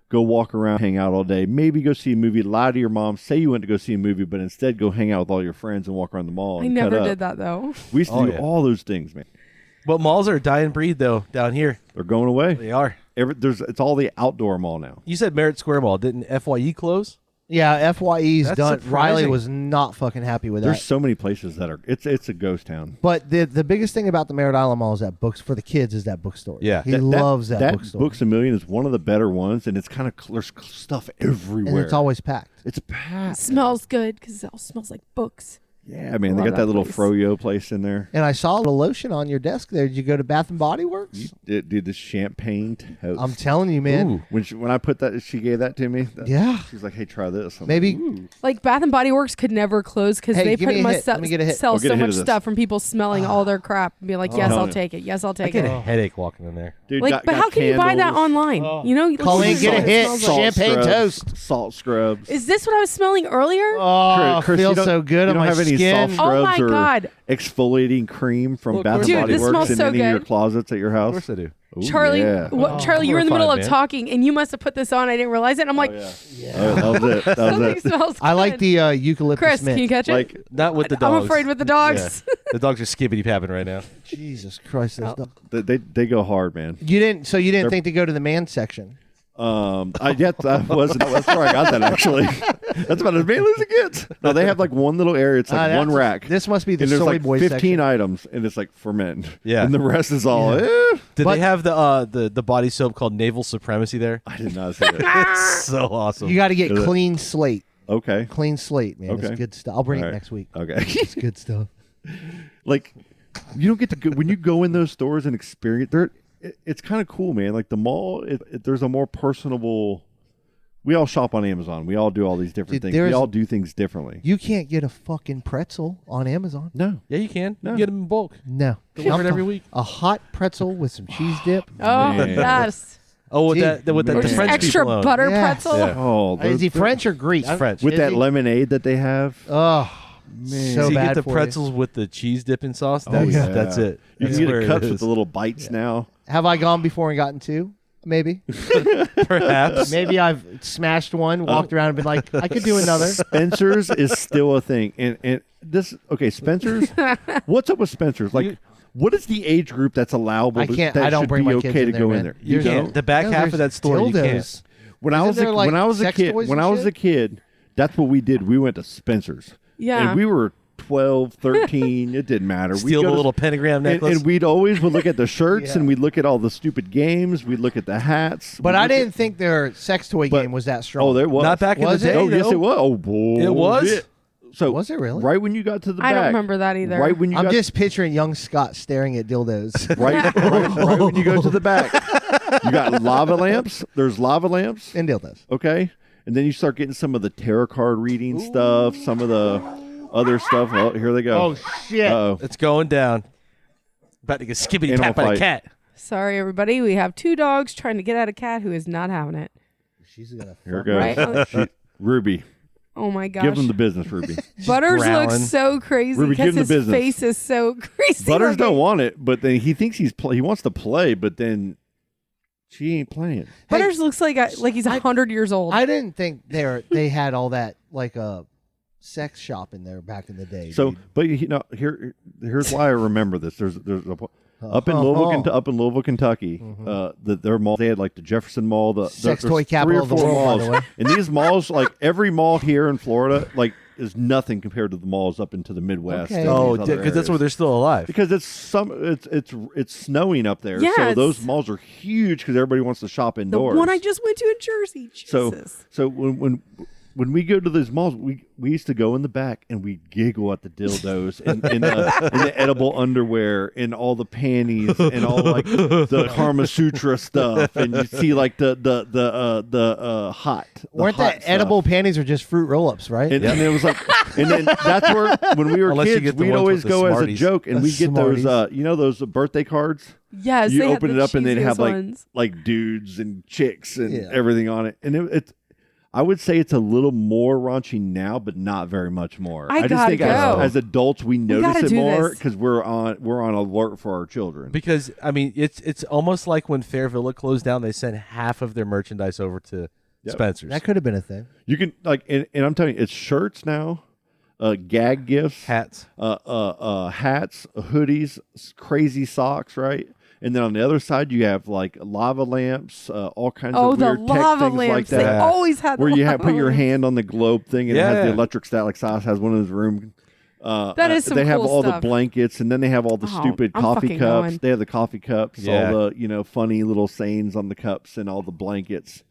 Go walk around, hang out all day. Maybe go see a movie. Lie to your mom. Say you went to go see a movie, but instead go hang out with all your friends and walk around the mall. I and never cut did up. that, though. We used to do all those things, man. But malls are a dying breed, though, down here. They're going away. They are. It's all the outdoor mall now. You said Merritt Square Mall. Didn't FYE close? Yeah, FYE's That's done. surprising. Riley was not fucking happy with There's that. so many places that are. It's a ghost town. But the biggest thing about the Merritt Island Mall is that books for the kids is that bookstore. Yeah. he loves that bookstore. Books A Million is one of the better ones, and it's kind of there's stuff everywhere. and it's always packed. It's packed. Smells good because it all smells like books. Yeah, man, they Love got that that little place. Froyo place in there. And I saw a little lotion on your desk there. Did you go to Bath and Body Works? You did the champagne toast. I'm telling you, man. Ooh. When I put that, she gave that to me. Yeah. She's like, "Hey, try this." I'm Maybe- like, "Ooh." Like Bath and Body Works could never close because Hey, they give me pretty a much hit. Let me get a hit. sell I'll get so a hit much of this. stuff from people smelling all their crap and be like, yes, Oh. I'll take it. Yes, I'll I take get it. a headache walking in there. Dude, Like, got but how can you buy that candles, online? You know, you look Colleen, at get a what it hit. smells salt like. Champagne scrubs, toast. salt scrubs. Is this what I was smelling earlier? Oh, Chris, you feels don't- so good you on don't my have any skin. soft Oh scrubs my or God. exfoliating cream from Look, Bath and Dude, Body this Works smells in so any of your good. closets at your Of house? course I do. Ooh, Charlie, yeah. Charlie, you were in the we're middle fine, of man. talking and you must have put this on. I didn't realize it. And I'm like, Oh, that was it. That something was it. smells I like good. the eucalyptus Chris, mint. can you catch it? Like, Not with the I'm dogs. afraid with the dogs. Yeah. The dogs are skibbity papping right now. Jesus Christ, those Oh. dogs. they go hard, man. You didn't They're- think to go to the man section? That's where I got that actually. That's about as manly as it gets. No, they have like one little area. It's like one That's- rack. This must be the and there's soy like boy 15 section. items, and it's like for men. Yeah. and the rest is all. Did But- they have the body soap called Naval Supremacy there? I did not see it. So awesome. You got to get Is it? clean slate. Okay, Clean slate, man. Okay. It's good stuff. I'll bring All it right. next week. okay. It's good stuff. Like, you don't get to go when you go in those stores and experience. It's kind of cool, man. Like the mall, there's a more personable. We all shop on Amazon. We all do all these different Dude, things. We there's- all do things differently. You can't get a fucking pretzel on Amazon. No, Yeah, you can. No. You get them in bulk. No. Delivered every week. A hot pretzel with some cheese dip. Oh, Man. yes. Oh, with Gee. that with Or Or the just French extra people own. butter Yeah. pretzel. Yeah. oh, Is he those- French or Greece? French. with Is that he? lemonade that they have? Oh, Man. so So you bad get the for you. pretzels with the cheese dipping sauce. Oh, That's, yeah. that's it. You That's can get where the it cups is. with the little bites now. Have I gone before and gotten two? Maybe. Perhaps. Maybe I've smashed one, walked around and been like, I could do another. Spencer's is still a thing, and this Spencer's. What's up with Spencer's? Like, what is the age group that's allowable? I can't. That I don't should bring be my okay kids to in there, go man. in there. You You can't. don't? The back No, half of there's that store, you dildos. can't. When I Isn't was there, like, when I was a sex kid, toys when and I was shit? a kid, that's what we did. We went to Spencer's. Yeah. and we were 12, 13. It didn't matter. We'd Steal go the to- little pentagram necklace. And we'd always would look at the shirts Yeah. and we'd look at all the stupid games. We'd look at the hats. But We'd I look at- didn't think their sex toy But- game was that strong. Oh, there was. Not back in Was the it? day. Oh, yes, though. it was. Oh, boy. It was? So Was it really? Right when you got to the back. I don't remember that either. Right when you I'm got just picturing young Scott staring at dildos. right when you go to the back. You got lava lamps. There's lava lamps. and dildos. Okay. And then you start getting some of the tarot card reading stuff, some of the other stuff. Oh, here they go. Oh, shit. Uh-oh. It's going down. About to get skibbity Animal tap by a fight. cat. Sorry, everybody. We have two dogs trying to get at a cat who is not having it. She's gonna. Here it goes. Right? Ruby. Oh my gosh. Give them the business, Ruby. Butters growling. looks so crazy Ruby, give because him his the business. face is so crazy. Butters looking. don't want it, but then he thinks he wants to play, but then She ain't playing. Butters looks like he's 100 years old. I didn't think they had all that like a sex shop in there back in the day. So, dude. but here's why I remember this. There's up in Louisville, Kentucky. Their mall, they had like the Jefferson Mall, the sex there's toy capital 3 or 4 of the world, malls. by the way. And these malls, like every mall here in Florida, like is nothing compared to the malls up into the Midwest. Okay. and Oh, these other because that's where areas. they're still alive. Because it's snowing up there, Yeah, so those it's- malls are huge because everybody wants to shop the indoors. one I just went to in Jersey. Jesus. So when we go to these malls, we used to go in the back and we giggle at the dildos and the edible underwear and all the panties and all like the Kama Sutra stuff, and you see like the hot. Weren't that edible panties or just fruit roll-ups, right? And it was like, and then that's where when we were Unless you kids, get the we'd ones always with the go as a Smarties. joke, and The we'd get those, Smarties. those birthday cards. Yes, You they had open the it up and they'd have cheesiest like ones. like dudes and chicks and Yeah. everything on it, and it's. I would say it's a little more raunchy now, but not very much more. I just gotta think go. as adults we notice gotta it do more this. because we're on alert for our children. Because I mean, it's almost like when Fair Villa closed down, they sent half of their merchandise over to Spencer's. That could have been a thing. You can like, and I'm telling you, it's shirts now, gag gifts, Hats. hats, hoodies, crazy socks, right? And then on the other side, you have like lava lamps, all kinds Oh, of the weird tech lava things like lamps. They that. always had the where you lava put your lamps. hand on the globe thing and it has Yeah. the electric static sauce, has one in his room. That is some They have cool all stuff. the blankets, and then they have all the Oh, stupid I'm coffee fucking cups. going. They have the coffee cups, Yeah. all the funny little sayings on the cups, and all the blankets.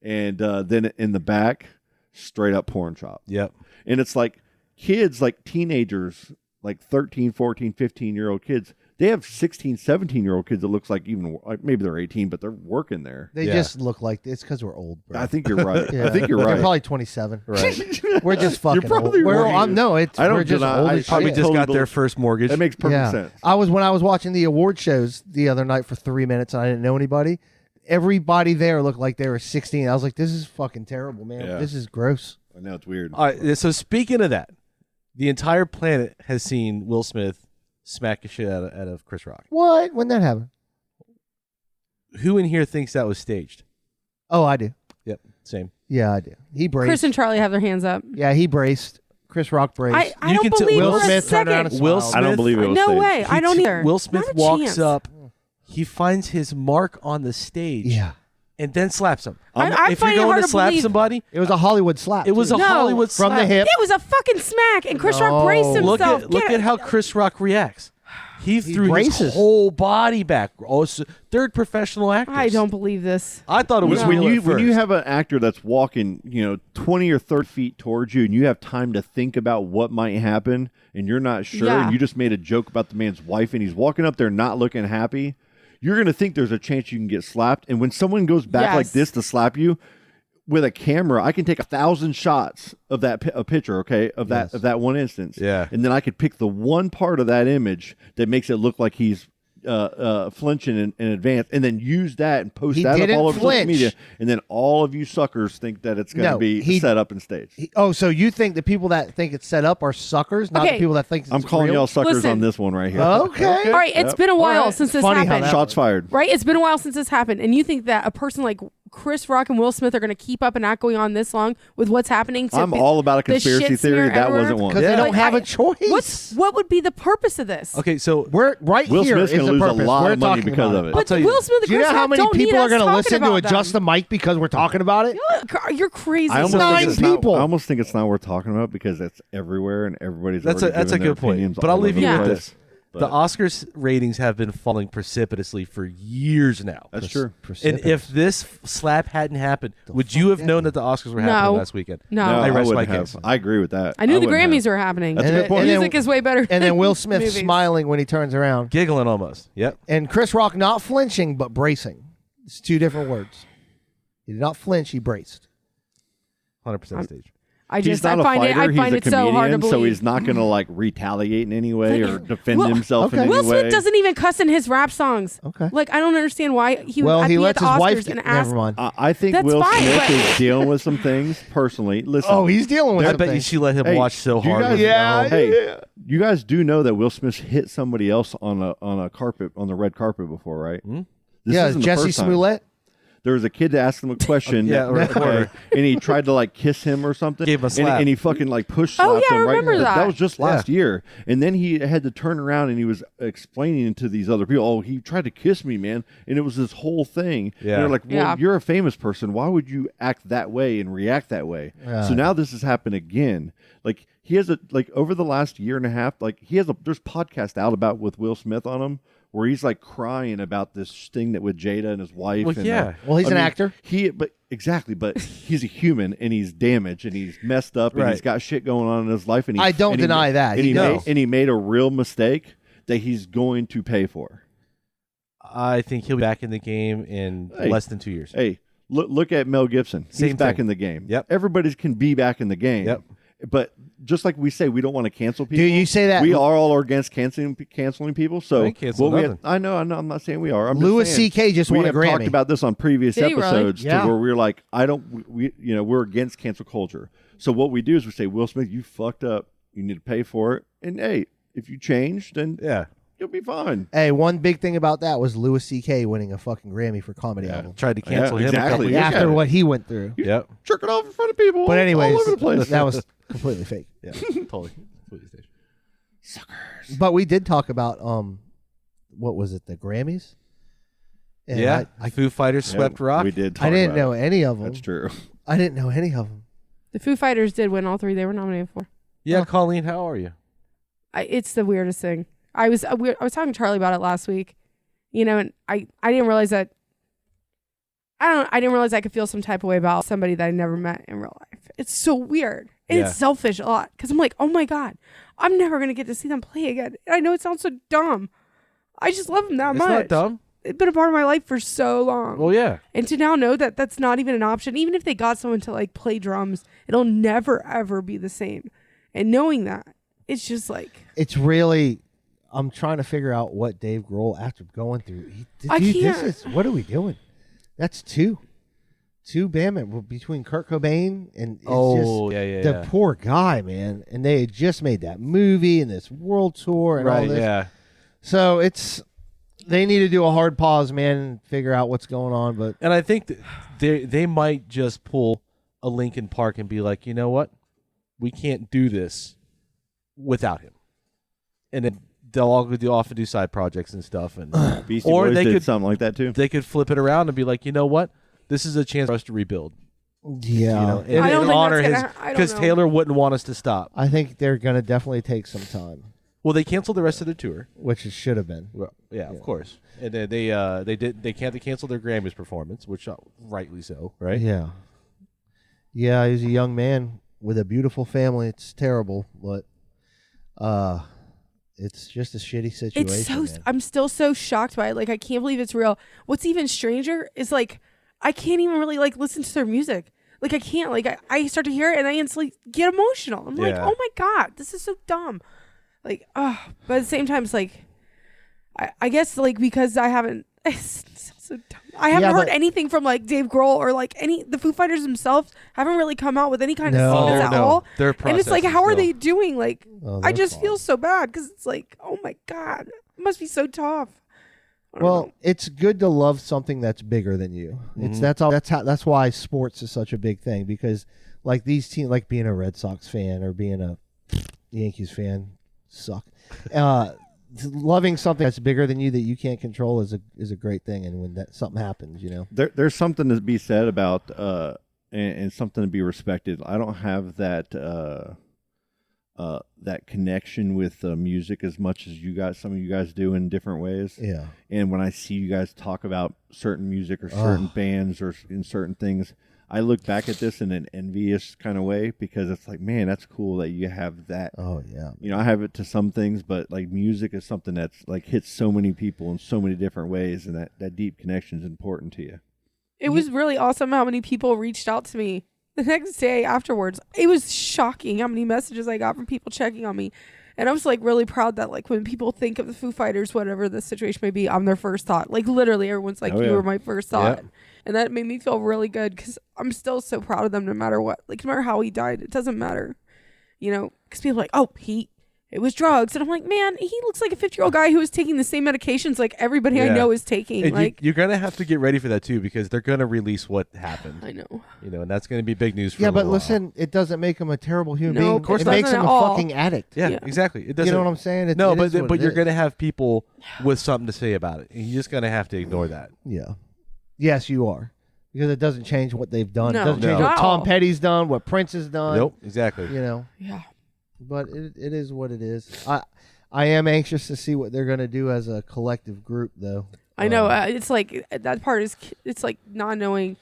And then in the back, straight up porn shop. Yep. And it's like kids, like teenagers, like 13, 14, 15-year-old kids. They have 16, 17-year-old kids that looks like even like maybe they're 18, but they're working there. They Yeah. just look like it's because we're old, bro. I think you're right. Yeah. I think you're They're right. probably 27. Right. We're just fucking probably old. We're, right. no, it's I don't we're just deny- old I as Probably shit. just totally got their believe- first mortgage. That makes perfect sense. When I was watching the award shows the other night for 3 minutes and I didn't know anybody. Everybody there looked like they were 16. I was like, this is fucking terrible, man. Yeah. This is gross. I know it's weird. All right. So speaking of that, the entire planet has seen Will Smith smack the shit out of Chris Rock. What? When that happened? Who in here thinks that was staged? Oh, I do. Yep. Same. Yeah, I do. He braced. Chris and Charley have their hands up. Yeah, he braced. Chris Rock braced. I You don't can tell believe Will for a Smith turned around second. and Will smiled. I don't believe it was No staged. way. I don't either. Will Smith Not a walks chance. up. He finds his mark on the stage. Yeah. And then slaps him. I if find it you're going hard to to slap believe. somebody, It was a Hollywood slap. it was too. a No. Hollywood From slap. the hip. It was a fucking smack, and Chris Rock No. braced Look himself. at look Get at it. how Chris Rock reacts. He threw his braces. whole body back. Oh, third professional actor. I don't believe this. I thought it was when real you at when you first. have an actor that's walking 20 or 30 feet towards you, and you have time to think about what might happen, and you're not sure, Yeah. and you just made a joke about the man's wife, and he's walking up there not looking happy, you're gonna think there's a chance you can get slapped. And when someone goes back like Yes. this to slap you with a camera, I can take 1,000 shots of that a picture, okay, of that one instance, Yeah. and then I could pick the one part of that image that makes it look like he's flinching in advance, and then use that and post He that up didn't all over social flinch. media, and then all of you suckers think that it's going to No, be he- set up and staged. Oh, so you think the people that think it's set up are suckers, not Okay. the people that think it's I'm calling real? y'all suckers Listen. on this one right here. Okay. All right, it's been a while All right. since this Funny how happened. that- Shots fired. Right? It's been a while since this happened. And you think that a person like Chris Rock and Will Smith are going to keep up and not going on this long with what's happening? To I'm be- all about a the conspiracy shit theory. smear That everywhere? wasn't one. Because they don't Like, have I- a choice. What would be the purpose of this? Okay, so We're right Will here. Smith's is going to the lose a purpose. lot We're of money talking because about of it. But tell you. Will Smith and Do you Chris know how Rock many don't people need are us going to talking listen to about adjust them. the mic because we're talking about it? You're crazy. I almost Nine think it's not- people. I almost think it's not worth talking about because it's everywhere and everybody's That's already a giving their good point. opinions But I'll all leave over you the with place. this. The Oscars ratings have been falling precipitously for years now. That's true. And if this slap hadn't happened, would you have known that the Oscars were happening No. last weekend? No. No, I I rest my wouldn't have. case. I agree with that. I knew the wouldn't Grammys have. were happening. That's a good but point. Music is way better. And then Will Smith movies. smiling when he turns around. Giggling almost. Yep. And Chris Rock not flinching, but bracing. It's two different words. He did not flinch, he braced. 100% stage. I He's just not I a find fighter. it. I find he's it a so comedian, hard to believe. so he's not going to like retaliate in any way or defend Will- himself in okay. any Will way. Smith doesn't even cuss in his rap songs. Okay. Like I don't understand why he Well, would he be lets at the his Oscars wife and get. ask. Never mind. I think That's Will fine, Smith but- is dealing with some things personally. Listen, Oh, he's dealing with I something. bet you she let him Hey, watch so do you hard. guys- with Yeah, no- hey, you guys do know that Will Smith hit somebody else on a carpet on the red carpet before, right? This Yeah, isn't the Jesse first time. Smollett. There was a kid that asked him a question. Yeah, or a reporter. And he tried to like kiss him or something. Gave him a slap. And he fucking like push Oh, slapped yeah, I him. remember that. That was just last year. And then he had to turn around and he was explaining to these other people, oh, he tried to kiss me, man. And it was this whole thing. Yeah. And they're like, well, Yeah. you're a famous person. Why would you act that way and react that way? So now this has happened again. Like he has over the last year and a half, like there's podcast out about with Will Smith on him where he's like crying about this thing that with Jada and his wife. Well, and, yeah. Well, he's an actor. But he's a human and he's damaged and he's messed up and Right. he's got shit going on in his life. And I don't deny that. And he made a real mistake that he's going to pay for. I think he'll be back in the game in less than 2 years. Hey, look at Mel Gibson. He's Same back thing. in the game. Yep. Everybody can be back in the game. Yep. But just like we say, we don't want to cancel people. Dude, you say that. We are all against canceling people. So I ain't canceling nothing. I know. I'm not saying we are. I'm Louis just saying, C.K. just we won a have Grammy. talked about this on previous Did he really? episodes Yeah. to where we're like, we're against cancel culture. So what we do is we say, Will Smith, you fucked up. You need to pay for it. And hey, if you change, then Yeah. you'll be fine. Hey, one big thing about that was Louis C.K. winning a fucking Grammy for comedy album. Tried to cancel Yeah, him a couple exactly. years Yeah. After what he went through. Yep. Jerking off in front of people. But anyways, all over the place. that was completely fake. Yeah. Totally. Completely staged. But we did talk about what was it, the Grammys? And Yeah. I Foo Fighters swept rock. We did. Talk I didn't about know it. any of them. That's true. I didn't know any of them. The Foo Fighters did win all 3 they were nominated for. Yeah, Colleen, how are you? It's the weirdest thing. I was talking to Charley about it last week, and I didn't realize that. I didn't realize I could feel some type of way about somebody that I never met in real life. It's so weird. And Yeah. it's selfish a lot because I'm like, oh my God, I'm never going to get to see them play again. I know it sounds so dumb. I just love them that It's much. not dumb. It's been a part of my life for so long. Well, yeah. And to now know that that's not even an option, even if they got someone to like play drums, it'll never ever be the same. And knowing that, it's just like, It's really, I'm trying to figure out what Dave Grohl, after going through. I can't. What are we doing? That's two bandmen between Kurt Cobain and it's just yeah. the poor guy, man. And they had just made that movie and this world tour and all Right, this. yeah. So they need to do a hard pause, man, and figure out what's going on. But And I think that they might just pull a Linkin Park and be like, you know what? We can't do this without him. And then they'll all go off and do side projects and stuff. And Beastie or Boys they did could something like that too. They could flip it around and be like, you know what? This is a chance for us to rebuild. yeah, You know, I don't think honor that's his gonna- I don't because know. Taylor wouldn't want us to stop. I think they're going to definitely take some time, Well, they canceled the rest of their tour. which it should have been. Well, yeah, of course. And then they canceled their Grammys performance, which rightly so, right? Yeah. Yeah, he's a young man with a beautiful family. It's terrible, but it's just a shitty situation. it's so, man. I'm still so shocked by it. Like, I can't believe it's real. What's even stranger is like, I can't even really like listen to their music. Like, I can't, like, I start to hear it and I instantly get emotional. I'm like, Yeah. oh my God, this is so dumb. Like, but at the same time, it's like, I guess like because I haven't, it's so dumb. I haven't Yeah, heard but- anything from like Dave Grohl or like the Foo Fighters themselves haven't really come out with any kind No. of statements at no. all. Their And it's like, process how are is they still- doing? Like, Oh, I they're just fine. feel so bad because it's like, oh my God, it must be so tough. I don't Well, know. it's good to love something that's bigger than you. It's that's why sports is such a big thing, because like these teams, like being a Red Sox fan or being a Yankees fan, suck. Loving something that's bigger than you that you can't control is a great thing. And when something happens, There's something to be said about and something to be respected. I don't have that that connection with music as much as some of you guys do in different ways. Yeah. And when I see you guys talk about certain music or certain bands or in certain things, I look back at this in an envious kind of way, because it's like, man, that's cool that you have that. Oh yeah. I have it to some things, but like music is something that's like hits so many people in so many different ways, and that deep connection is important to you. It was really awesome how many people reached out to me the next day afterwards. It was shocking how many messages I got from people checking on me. And I was like really proud that like when people think of the Foo Fighters, whatever the situation may be, I'm their first thought. Like literally everyone's like, Oh, you yeah. were my first thought. Yep. And that made me feel really good because I'm still so proud of them no matter what. Like no matter how he died, it doesn't matter. Because people are like, oh, he it was drugs. And I'm like, man, he looks like a 50-year-old guy who is taking the same medications like everybody I know is taking. And like you're gonna have to get ready for that too, because they're gonna release what happened. I know. And that's gonna be big news for Yeah, but while. listen, it doesn't make him a terrible human No, being. of course it not. makes him Doesn't a at all. fucking addict. Yeah, exactly. It doesn't. You know what I'm saying? It No, is but what it you're is. gonna have people with something to say about it, and you're just gonna have to ignore that. Yeah. Yes, you are. Because it doesn't change what they've done. No, It doesn't change not what at all. Tom Petty's done, what Prince has done. Nope, exactly. You know. Yeah. But it is what it is. I am anxious to see what they're going to do as a collective group, though. I know. It's like that part is. It's like not knowing.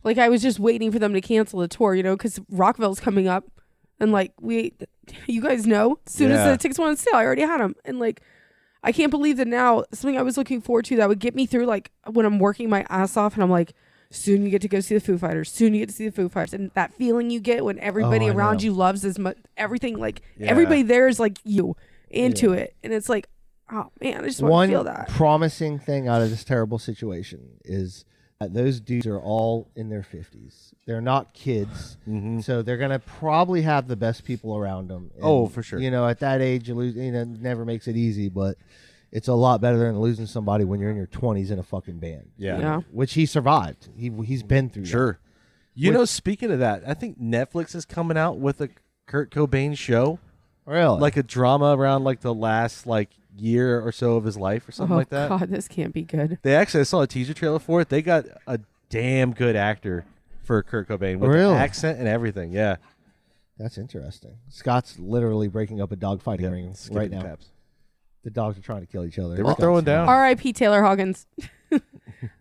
Like I was just waiting for them to cancel the tour, because Rockville's coming up, and like you guys know, as soon as the tickets went on sale, I already had them, and like I can't believe that now something I was looking forward to that would get me through like when I'm working my ass off, and I'm like, soon you get to go see the Foo Fighters, soon you get to see the Foo Fighters, and that feeling you get when everybody I around know. you loves as much everything, like everybody there is like you into it, and it's like, oh man, I just want to feel that. One promising thing out of this terrible situation is that those dudes are all in their 50s. They're not kids, so they're gonna probably have the best people around them. And, Oh, for sure. At that age, you lose. It never makes it easy, but it's a lot better than losing somebody when you're in your 20s in a fucking band. Yeah. Which he survived. He's been through. Sure. Speaking of that, I think Netflix is coming out with a Kurt Cobain show, That. Really? like a drama around like the last year or so of his life or something like that. God, this can't be good. They actually, I saw a teaser trailer for it. They got a damn good actor for Kurt Cobain with Really? an accent and everything. Yeah. That's interesting. Scott's literally breaking up a dog fighting ring Skipping right now. taps. The dogs are trying to kill each other. They were Scott's throwing down. R.I.P. Taylor Hawkins.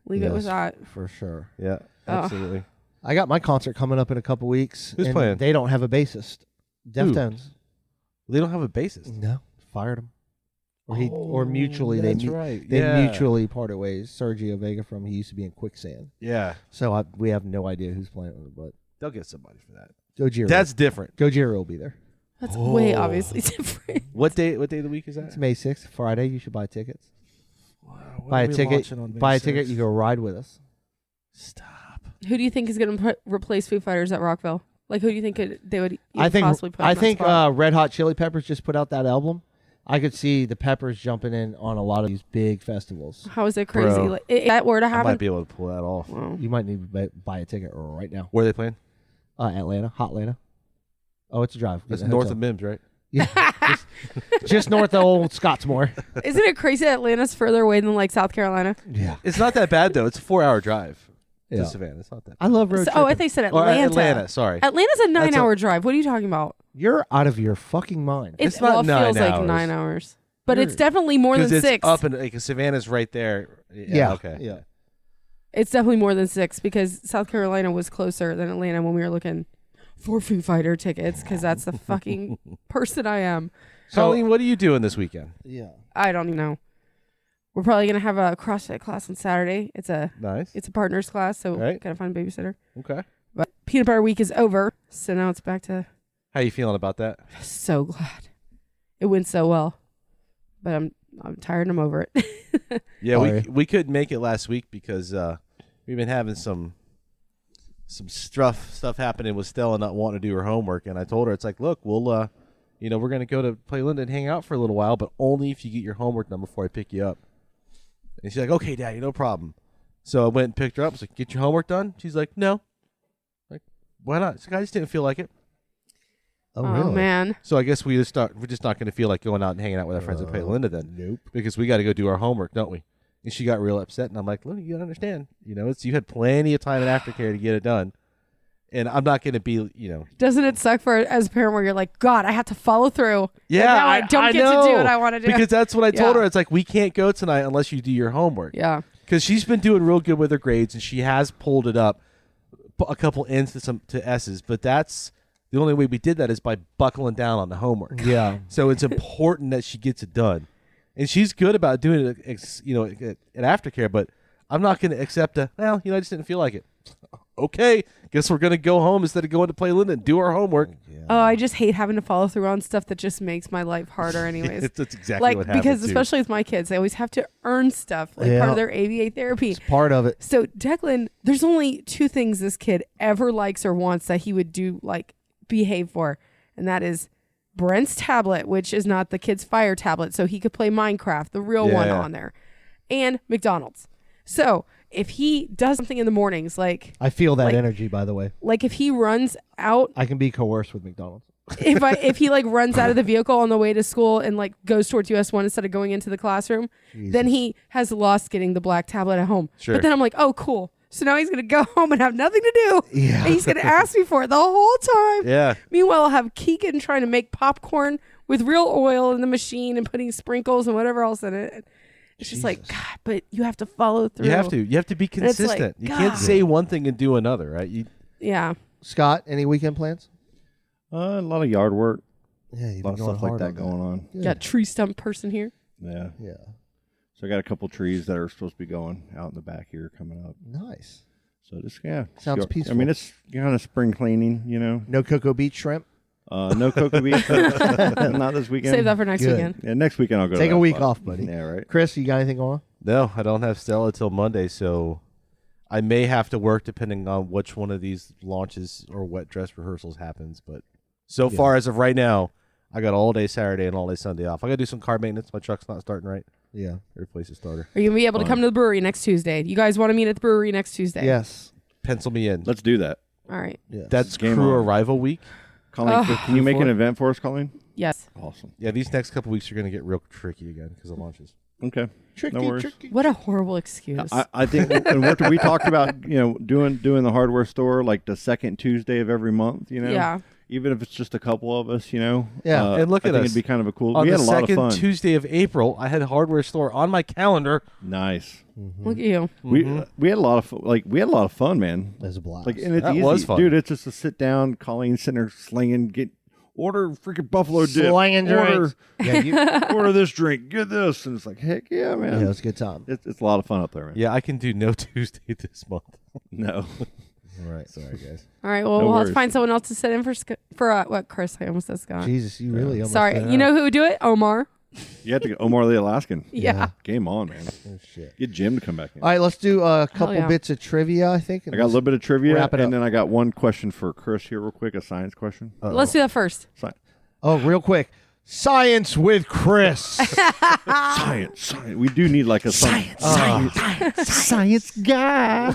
Leave it with Yes, that. for sure. Yeah, absolutely. I got my concert coming up in a couple weeks. Who's and playing? They don't have a bassist. Deftones. They don't have a bassist. No, fired him. Or mutually that's they right. they Yeah. mutually parted ways. Sergio Vega he used to be in Quicksand. Yeah. So we have no idea who's playing with it, but They'll get somebody for that. Gojira. That's different. Gojira will be there. That's way obviously different. What day of the week is It's that? May 6th, Friday. You should buy tickets. What Buy are a we ticket. launching on May Buy a 6th? ticket. You go ride with us. Stop. Who do you think is going to replace Foo Fighters at Rockville? Like, who do you think they would I think possibly put in that spot? Red Hot Chili Peppers just put out that album. I could see the Peppers jumping in on a lot of these big festivals. How is it crazy? Bro. Like, if that were to I might happen, be able to pull that off. wow. You might need to buy a ticket right now. Where are they playing? Atlanta, Hotlanta. Oh, it's a drive. That's Get a north hotel. of Mims, right? Yeah, just north of old Scottsmore. Isn't it crazy that Atlanta's further away than like South Carolina? Yeah, It's not that bad though. It's a 4-hour drive Yeah. to Savannah. It's not that. I love road So, tripping. I think said Or Atlanta. Atlanta. Sorry. Atlanta's a That's 9-hour drive. What are you talking about? You're out of your fucking mind. It's not it 9 feels like hours. 9 hours, but it's definitely more than Because it's 6. up and like Savannah's right there. Yeah. Okay. Yeah. It's definitely more than 6 because South Carolina was closer than Atlanta when we were looking for Foo Fighter tickets because that's the fucking person I am. Colleen, what are you doing this weekend? Yeah. I don't even know. We're probably gonna have a CrossFit class on Saturday. It's a Nice. partners class, so Right. gotta find a babysitter. Okay. But peanut butter week is over, so now it's back to. How you feeling about that? So glad it went so well, but I'm tired and I'm over it. Yeah, Sorry. we couldn't make it last week because we've been having some stuff happening with Stella not wanting to do her homework, and I told her it's like, look, we'll we're gonna go to Play Linda and hang out for a little while, but only if you get your homework done before I pick you up. And she's like, okay, Daddy, no problem. So I went and picked her up. I was like, get your homework done? She's like, no. Like, why not? She's like, I just didn't feel like it. Oh, Oh really? man, So I guess we're just not going to feel like going out and hanging out with our friends at Play Linda then. Nope. Because we got to go do our homework, don't we? And she got real upset, and I'm like, look, you gotta understand, you had plenty of time in aftercare to get it done, and I'm not gonna be, doesn't it suck for as a parent where you're like, God, I have to follow through. yeah, and now I don't get to do what I want to do because that's what I told Yeah. her. It's like we can't go tonight unless you do your homework. Yeah, Because she's been doing real good with her grades, and she has pulled it up a couple N's to S's, but that's the only way we did that is by buckling down on the homework. Yeah. So it's important that she gets it done. And she's good about doing it, at aftercare, but I'm not going to accept I just didn't feel like it. Okay, guess we're going to go home instead of going to Play Linda and do our homework. Oh, I just hate having to follow through on stuff that just makes my life harder anyways. That's exactly what happened, because too. especially with my kids, they always have to earn stuff like Yeah. part of their ABA therapy. It's part of it. So Declan, there's only 2 things this kid ever likes or wants that he would do, like behave for, and that is Brent's tablet, which is not the kid's Fire tablet, so he could play Minecraft, the real one on there, and McDonald's. So if he does something in the mornings, like I feel that energy, by the way. Like if he runs out, I can be coerced with McDonald's. if he like runs out of the vehicle on the way to school and like goes towards US1 instead of going into the classroom, then he has lost getting the black tablet at home. Sure. But then I'm like, oh, cool. So now he's going to go home and have nothing to do. Yeah. And he's going to ask me for it the whole time. Yeah. Meanwhile, I'll have Keegan trying to make popcorn with real oil in the machine and putting sprinkles and whatever else in it. It's just like, God, but you have to follow through. You have to be consistent. Like, you can't say one thing and do another, right? Yeah. Scott, any weekend plans? A lot of yard work. Yeah, A lot of stuff like that going on. Got tree stump person here. Yeah. Yeah. So I got a couple trees that are supposed to be going out in the back here coming up. Nice. So just Sounds peaceful. I mean, it's kind of spring cleaning, you know. No Cocoa Beach shrimp? No Cocoa Beach. Not this weekend. Save that for next weekend. Yeah, next weekend I'll go. Take to a that week spot. off, buddy. Yeah, right. Chris, you got anything on? No, I don't have Stella till Monday, so I may have to work depending on which one of these launches or wet dress rehearsals happens. But so far as of right now, I got all day Saturday and all day Sunday off. I got to do some car maintenance. My truck's not starting right. Yeah. Replace the starter. Are you going to be able to come to the brewery next Tuesday? You guys want to meet at the brewery next Tuesday? Yes. Pencil me in. Let's do that. All right. Yes. That's Game crew on. arrival week. Colleen, can you make an event for us, Colleen? Yes. Awesome. Yeah, these next couple weeks are going to get real tricky again because of launches. Okay. Tricky, No worries. tricky. What a horrible excuse. I think, and what we talked about, doing the hardware store like the second Tuesday of every month, Yeah. even if it's just a couple of us, Yeah. And look I at think us. it'd be kind of a cool. On We the had a lot of second fun. Tuesday of April, I had a hardware store on my calendar. Nice. Look at you. We had a lot of we had a lot of fun, man. That's a blast. Like, and it's That easy, was fun. dude. It's just to sit down, Colleen sitting there slinging, order freaking buffalo dip, Slanging order, drinks. Yeah, order this drink, get this, and it's like, heck yeah, man. yeah, it's a good time. It's a lot of fun up there, man. Yeah, I can do no Tuesday this month. No, All right. Sorry, guys. All right. Well, No we'll have to worries. find someone else to sit in for what, Chris? I almost said Scott. Jesus, you really almost Sorry. did You know that. who would do it? Omar. you have to get Omar the Alaskan. Yeah. Game on, man. Oh, shit. Get Jim to come back in. All right, let's do a couple yeah. bits of trivia, I think. I got a little bit of trivia, wrap it and up. then I got one question for Chris here, real quick, a science question. Let's do that first. Oh, real quick. Science with Chris. Science. We do need like a science guy.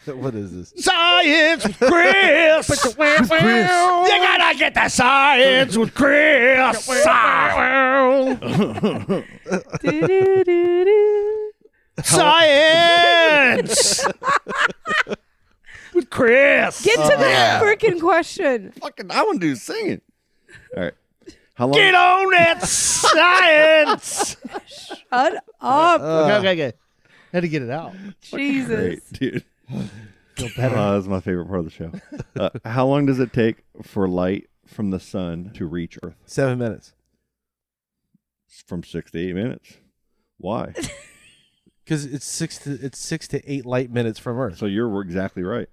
What is this? Science with Chris. You gotta get the science with Chris. Do-do-do-do. Science with Chris. Get to the freaking question. Fucking, I want to do singing. All right. How long? Get on that science. Shut up. Okay. Had to get it out. Jesus. Great, dude. Feel better. That's my favorite part of the show. How long does it take for light from the sun to reach Earth? 7 minutes. From 6 to 8 minutes. Why? Because it's 6 to 8 light minutes from Earth. So you're exactly right.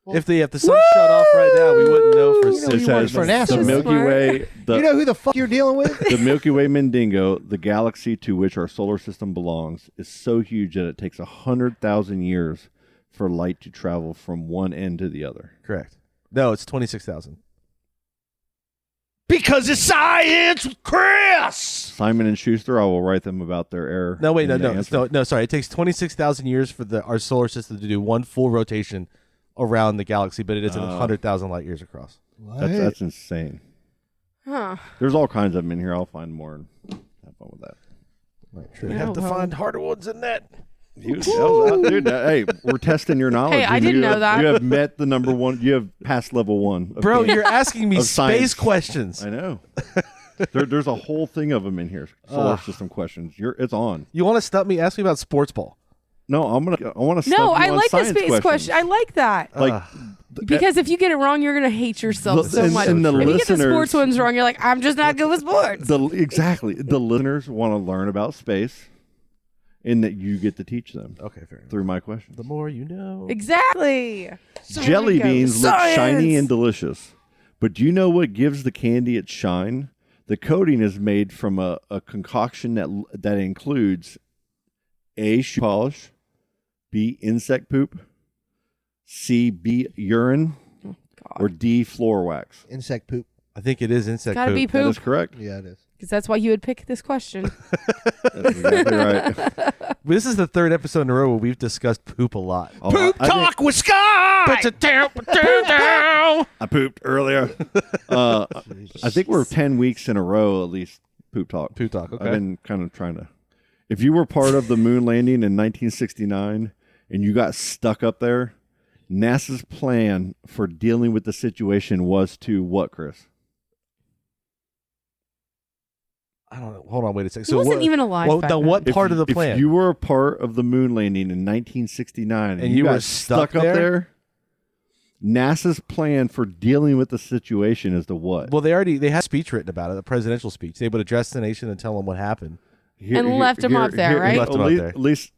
If the sun shut off right now, we wouldn't know for You know, 6 you work minutes. for NASA. The Milky Smart. Way, You know who the fuck you're dealing with? the Milky Way Mandingo, the galaxy to which our solar system belongs, is so huge that it takes 100,000 years for light to travel from one end to the other. Correct. No, it's 26,000. Because it's science with Chris. Simon and Schuster, I will write them about their error. No, wait, in the no. answer. Sorry. It takes 26,000 years for our solar system to do one full rotation around the galaxy, but it is 100,000 light years across. That's insane. Huh. There's all kinds of them in here. I'll find more and have fun with that. We Yeah, have to well. find harder ones than that. Dude, hey, we're testing your knowledge. Hey, I and didn't you know have- that. You have met the number one. You have passed level 1. of Bro, game. you're asking me Of space science. questions. I know. There's a whole thing of them in here. Solar system questions. It's on. You want to stump me? Ask me about sports ball. No, I want to. No, I like the space question. I like that. Like Because if you get it wrong, you're going to hate yourself so much. and the if you get the listeners- sports ones wrong, you're like, I'm just not good with sports. exactly. The listeners want to learn about space, and that you get to teach them Okay, fair enough. through my questions. The more you know. Exactly. Jelly There we go. beans look Science! shiny and delicious, but do you know what gives the candy its shine? The coating is made from a concoction that includes A, shoe polish, B, insect poop, C, B, urine, or D, floor wax. Insect poop. I think it is insect Gotta poop. be That is poop. correct. Yeah, it is. Because that's why you would pick this question. That's exactly right. This is the third episode in a row where we've discussed poop a lot. Oh, I think- with Scott. I pooped earlier. I think we're 10 weeks in a row, at least, poop talk. Poop talk, okay. I've been kind of trying to. If you were part of the moon landing in 1969 and you got stuck up there, NASA's plan for dealing with the situation was to what, Chris? I don't know. Hold on, wait a second. He wasn't even alive back then. What part of the plan? If you were a part of the moon landing in 1969 and you got were stuck up there? there, NASA's plan for dealing with the situation is to what? Well, they had a speech written about it, a presidential speech. They would address the nation and tell them what happened. Left him up there, right? Left him up there. At least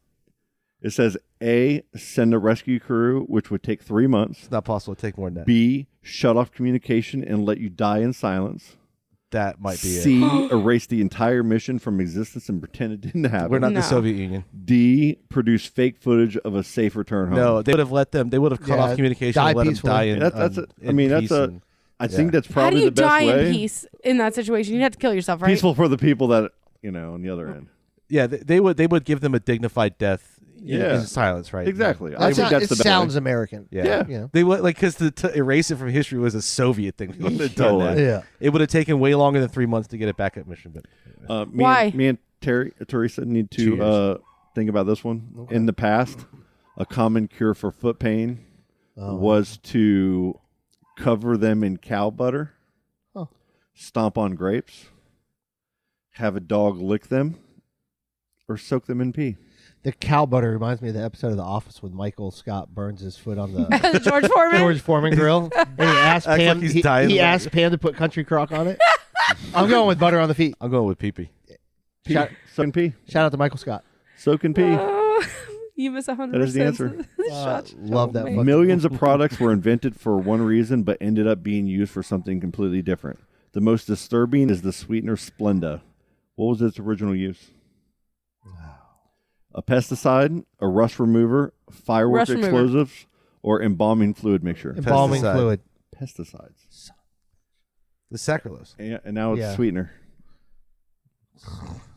it says A, send a rescue crew, which would take 3 months. It's not possible to take more than that. B, shut off communication and let you die in silence. That might be C, it. erase the entire mission from existence and pretend it didn't happen. We're not No. the Soviet Union. D, produce fake footage of a safe return home. No, they would have let them. They would have cut Yeah, off communication die and let them peacefully. die in. That's in I mean, that's peace a. and- I think that's How do probably you the best die way. in peace in that situation? You'd have to kill yourself, right? Peaceful for the people that on the other end. Yeah, they would give them a dignified death. Yeah. In silence, right? Exactly. I It think that's it the best sounds way. American. Yeah. You know? They would because to erase it from history was a Soviet thing. They wouldn't have done Totally. that. Yeah. It would have taken way longer than 3 months to get it back at mission. But Why? Me and Teresa need to Cheers. think about this one. In the past, a common cure for foot pain was to cover them in cow butter, stomp on grapes, have a dog lick them, or soak them in pee. The cow butter reminds me of the episode of The Office when Michael Scott burns his foot on the George Foreman. George Foreman grill, and he asked Acts Pam. like he's dying he about asked Pam to put country crock on it. I'm going with butter on the feet. I'm going with pee-pee. Shout, Soak and pee. shout out to Michael Scott. Soak and pee. You miss 100%. That is the answer. Love that. fucking- Millions of products were invented for one reason, but ended up being used for something completely different. The most disturbing is the sweetener Splenda. What was its original use? A pesticide, a rust remover, fireworks Rust remover. explosives, or embalming fluid mixture? Embalming Pesticide. fluid. Pesticides. The saccharose. And now it's Yeah. sweetener.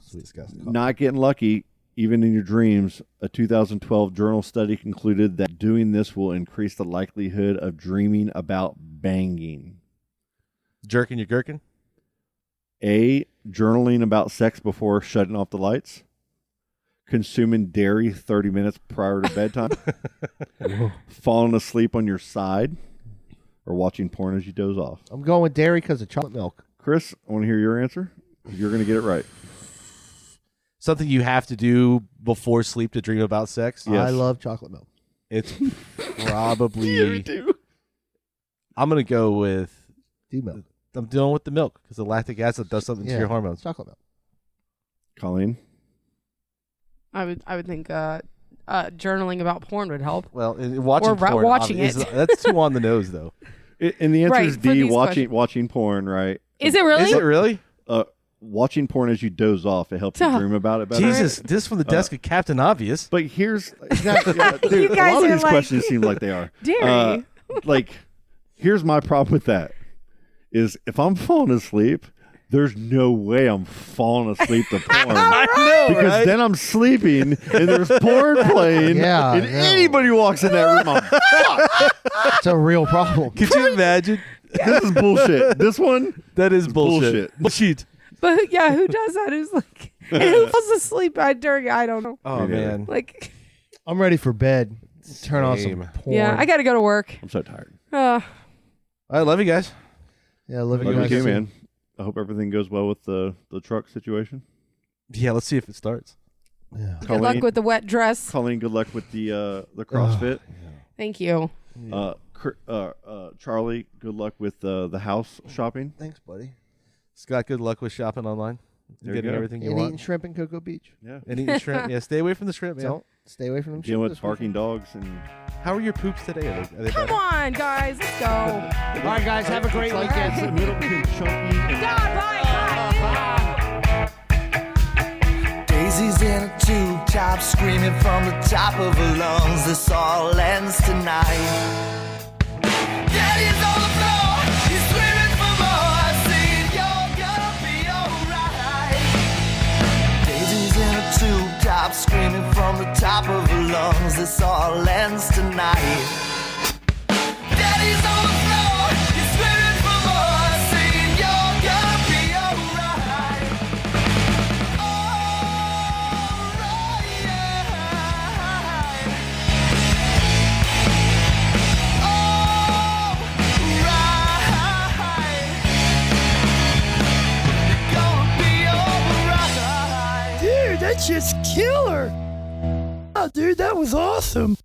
Sweet disgusting. Not getting lucky, even in your dreams. A 2012 journal study concluded that doing this will increase the likelihood of dreaming about banging. Jerking your gherkin. A, journaling about sex before shutting off the lights. Consuming dairy 30 minutes prior to bedtime. Falling asleep on your side. Or watching porn as you doze off. I'm going with dairy because of chocolate milk. Chris, I want to hear your answer. You're going to get it right. Something you have to do before sleep to dream about sex. Yes. I love chocolate milk. It's probably. I'm gonna go with. Do milk. I'm dealing with the milk because the lactic acid does something to Yeah. your hormones. Chocolate milk. Colleen? I would think journaling about porn would help. Well, watching Or porn, watching obviously, it. that's too on the nose, though. And the answer Right, is for D, these watching porn, right? Is it really? Is it really? Watching porn as you doze off, it helps you Duh. dream about it better. Jesus, this from the desk of Captain Obvious. But here's dude, You guys a lot of are these like- questions seem like they are. Dairy. Like, here's my problem with that: is if I'm falling asleep, there's no way I'm falling asleep to porn. Because then I'm sleeping and there's porn playing, Yeah, and I know. anybody walks in that room, I'm fucked. It's a real problem. Could you imagine? This is bullshit. This one, That is bullshit. bullshit. But yeah, who does that? Who's like, and who falls asleep during? I don't know. Oh man. Like, I'm ready for bed. Turn on some Same. porn. yeah, I got to go to work. I'm so tired. I love you guys. Yeah, living Love you life. too, man. I hope everything goes well with the truck situation. Yeah, let's see if it starts. Yeah. Good luck with the wet dress. Colleen, good luck with the CrossFit. Thank you. Charley, good luck with the house shopping. Thanks, buddy. Scott, good luck with shopping online. There you Getting go. everything you And eating want. shrimp in Cocoa Beach. Yeah. And eating shrimp. Yeah, stay away from the shrimp, man. Don't stay away from them. Dealing shrimp with this barking dogs and How are your poops today? Are they Come better? on, guys, let's go. weekend. All right, guys, have a great weekend. the middle between chunky and God, bye. Daisy's in a tube top, screaming from the top of her lungs. This all ends tonight. Daddy's on the floor, he's screaming for more. just killer. Oh, dude, that was awesome.